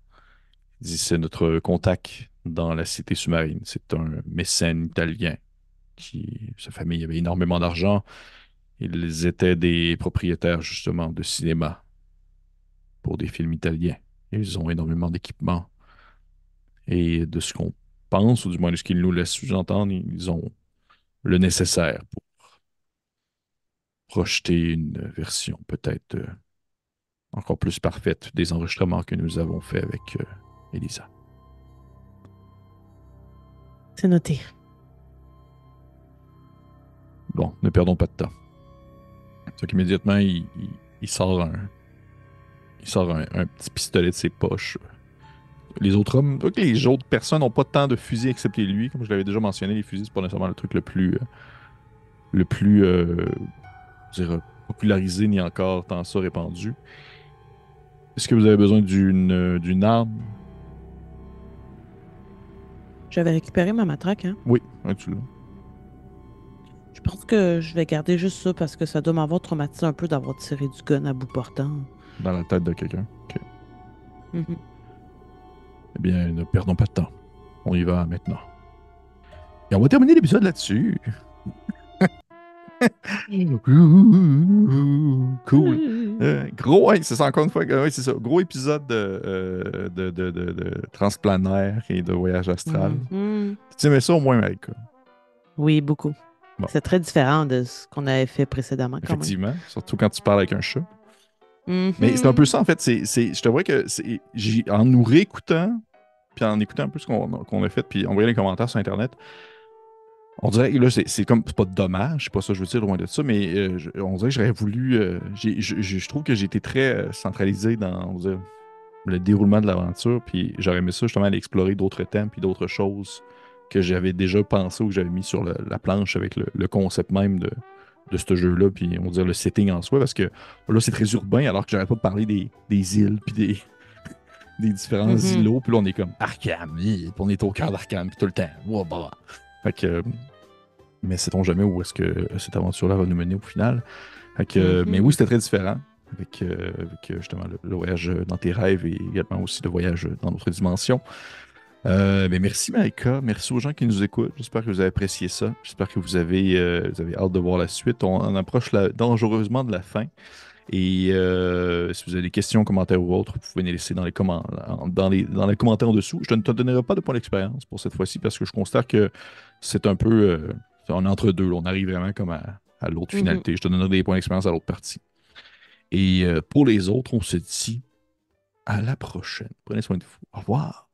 Il dit c'est notre contact dans la cité sous-marine. C'est un mécène italien sa famille avait énormément d'argent. Ils étaient des propriétaires justement de cinéma pour des films italiens. Ils ont énormément d'équipements et de ce qu'on pense, ou du moins de ce qu'ils nous laissent sous-entendre, ils ont le nécessaire pour projeter une version peut-être encore plus parfaite des enregistrements que nous avons faits avec Elisa. C'est noté. Bon, ne perdons pas de temps. Donc immédiatement, il sort un petit pistolet de ses poches. Les autres hommes, donc les autres personnes n'ont pas tant de fusils excepté lui. Comme je l'avais déjà mentionné, les fusils, c'est pas nécessairement le truc le plus je dirais, popularisé ni encore tant ça répandu. Est-ce que vous avez besoin d'une arme? J'avais récupéré ma matraque, hein. Oui, ouais, tu l'as. Je pense que je vais garder juste ça parce que ça doit m'avoir traumatisé un peu d'avoir tiré du gun à bout portant. Dans la tête de quelqu'un. OK. Mhm. Eh bien, ne perdons pas de temps. On y va maintenant. Et on va terminer l'épisode là-dessus. Cool. Gros, ouais, c'est ça encore une fois. Ouais, c'est ça. Gros épisode de transplanaire et de voyage astral. Mhm. Tu aimais ça au moins, mec. Oui, beaucoup. Bon, C'est très différent de ce qu'on avait fait précédemment, quand même. effectivement. Surtout quand tu parles avec un chat. Mais c'est un peu Mhm. ça, en fait. Je te vois que en nous réécoutant, puis en écoutant un peu ce qu'on a fait, puis en voyant les commentaires sur Internet, on dirait que là, c'est pas dommage, c'est pas ça que je veux dire, loin de ça, mais on dirait que j'aurais voulu. Je trouve que j'ai été très centralisé dans, on va dire, le déroulement de l'aventure, puis j'aurais aimé ça justement aller explorer d'autres thèmes, puis d'autres choses que j'avais déjà pensé ou que j'avais mis sur la planche avec le concept même de ce jeu-là, puis on va dire le setting en soi, parce que là, c'est très urbain, alors que j'aurais pas parlé des îles, puis des différents Mhm. îlots, puis là, on est comme Arkham, puis on est au cœur d'Arkham, puis tout le temps. Wow, bah, bah. Fait que, mais sait-on jamais où est-ce que cette aventure-là va nous mener au final. Fait que, mais oui, Mhm. c'était très différent avec, justement le voyage dans tes rêves et également aussi le voyage dans d'autres dimensions. Mais merci Maïka, merci aux gens qui nous écoutent. J'espère que vous avez apprécié ça. J'espère que vous avez hâte de voir la suite. On approche dangereusement de la fin. Et si vous avez des questions, commentaires ou autres, vous pouvez les laisser dans les commentaires en dessous. Je ne te donnerai pas de point d'expérience pour cette fois-ci parce que je considère que c'est un peu un entre-deux. Là. On arrive vraiment comme à l'autre Mhm. finalité. Je te donnerai des points d'expérience à l'autre partie. Et pour les autres, on se dit à la prochaine. Prenez soin de vous. Au revoir.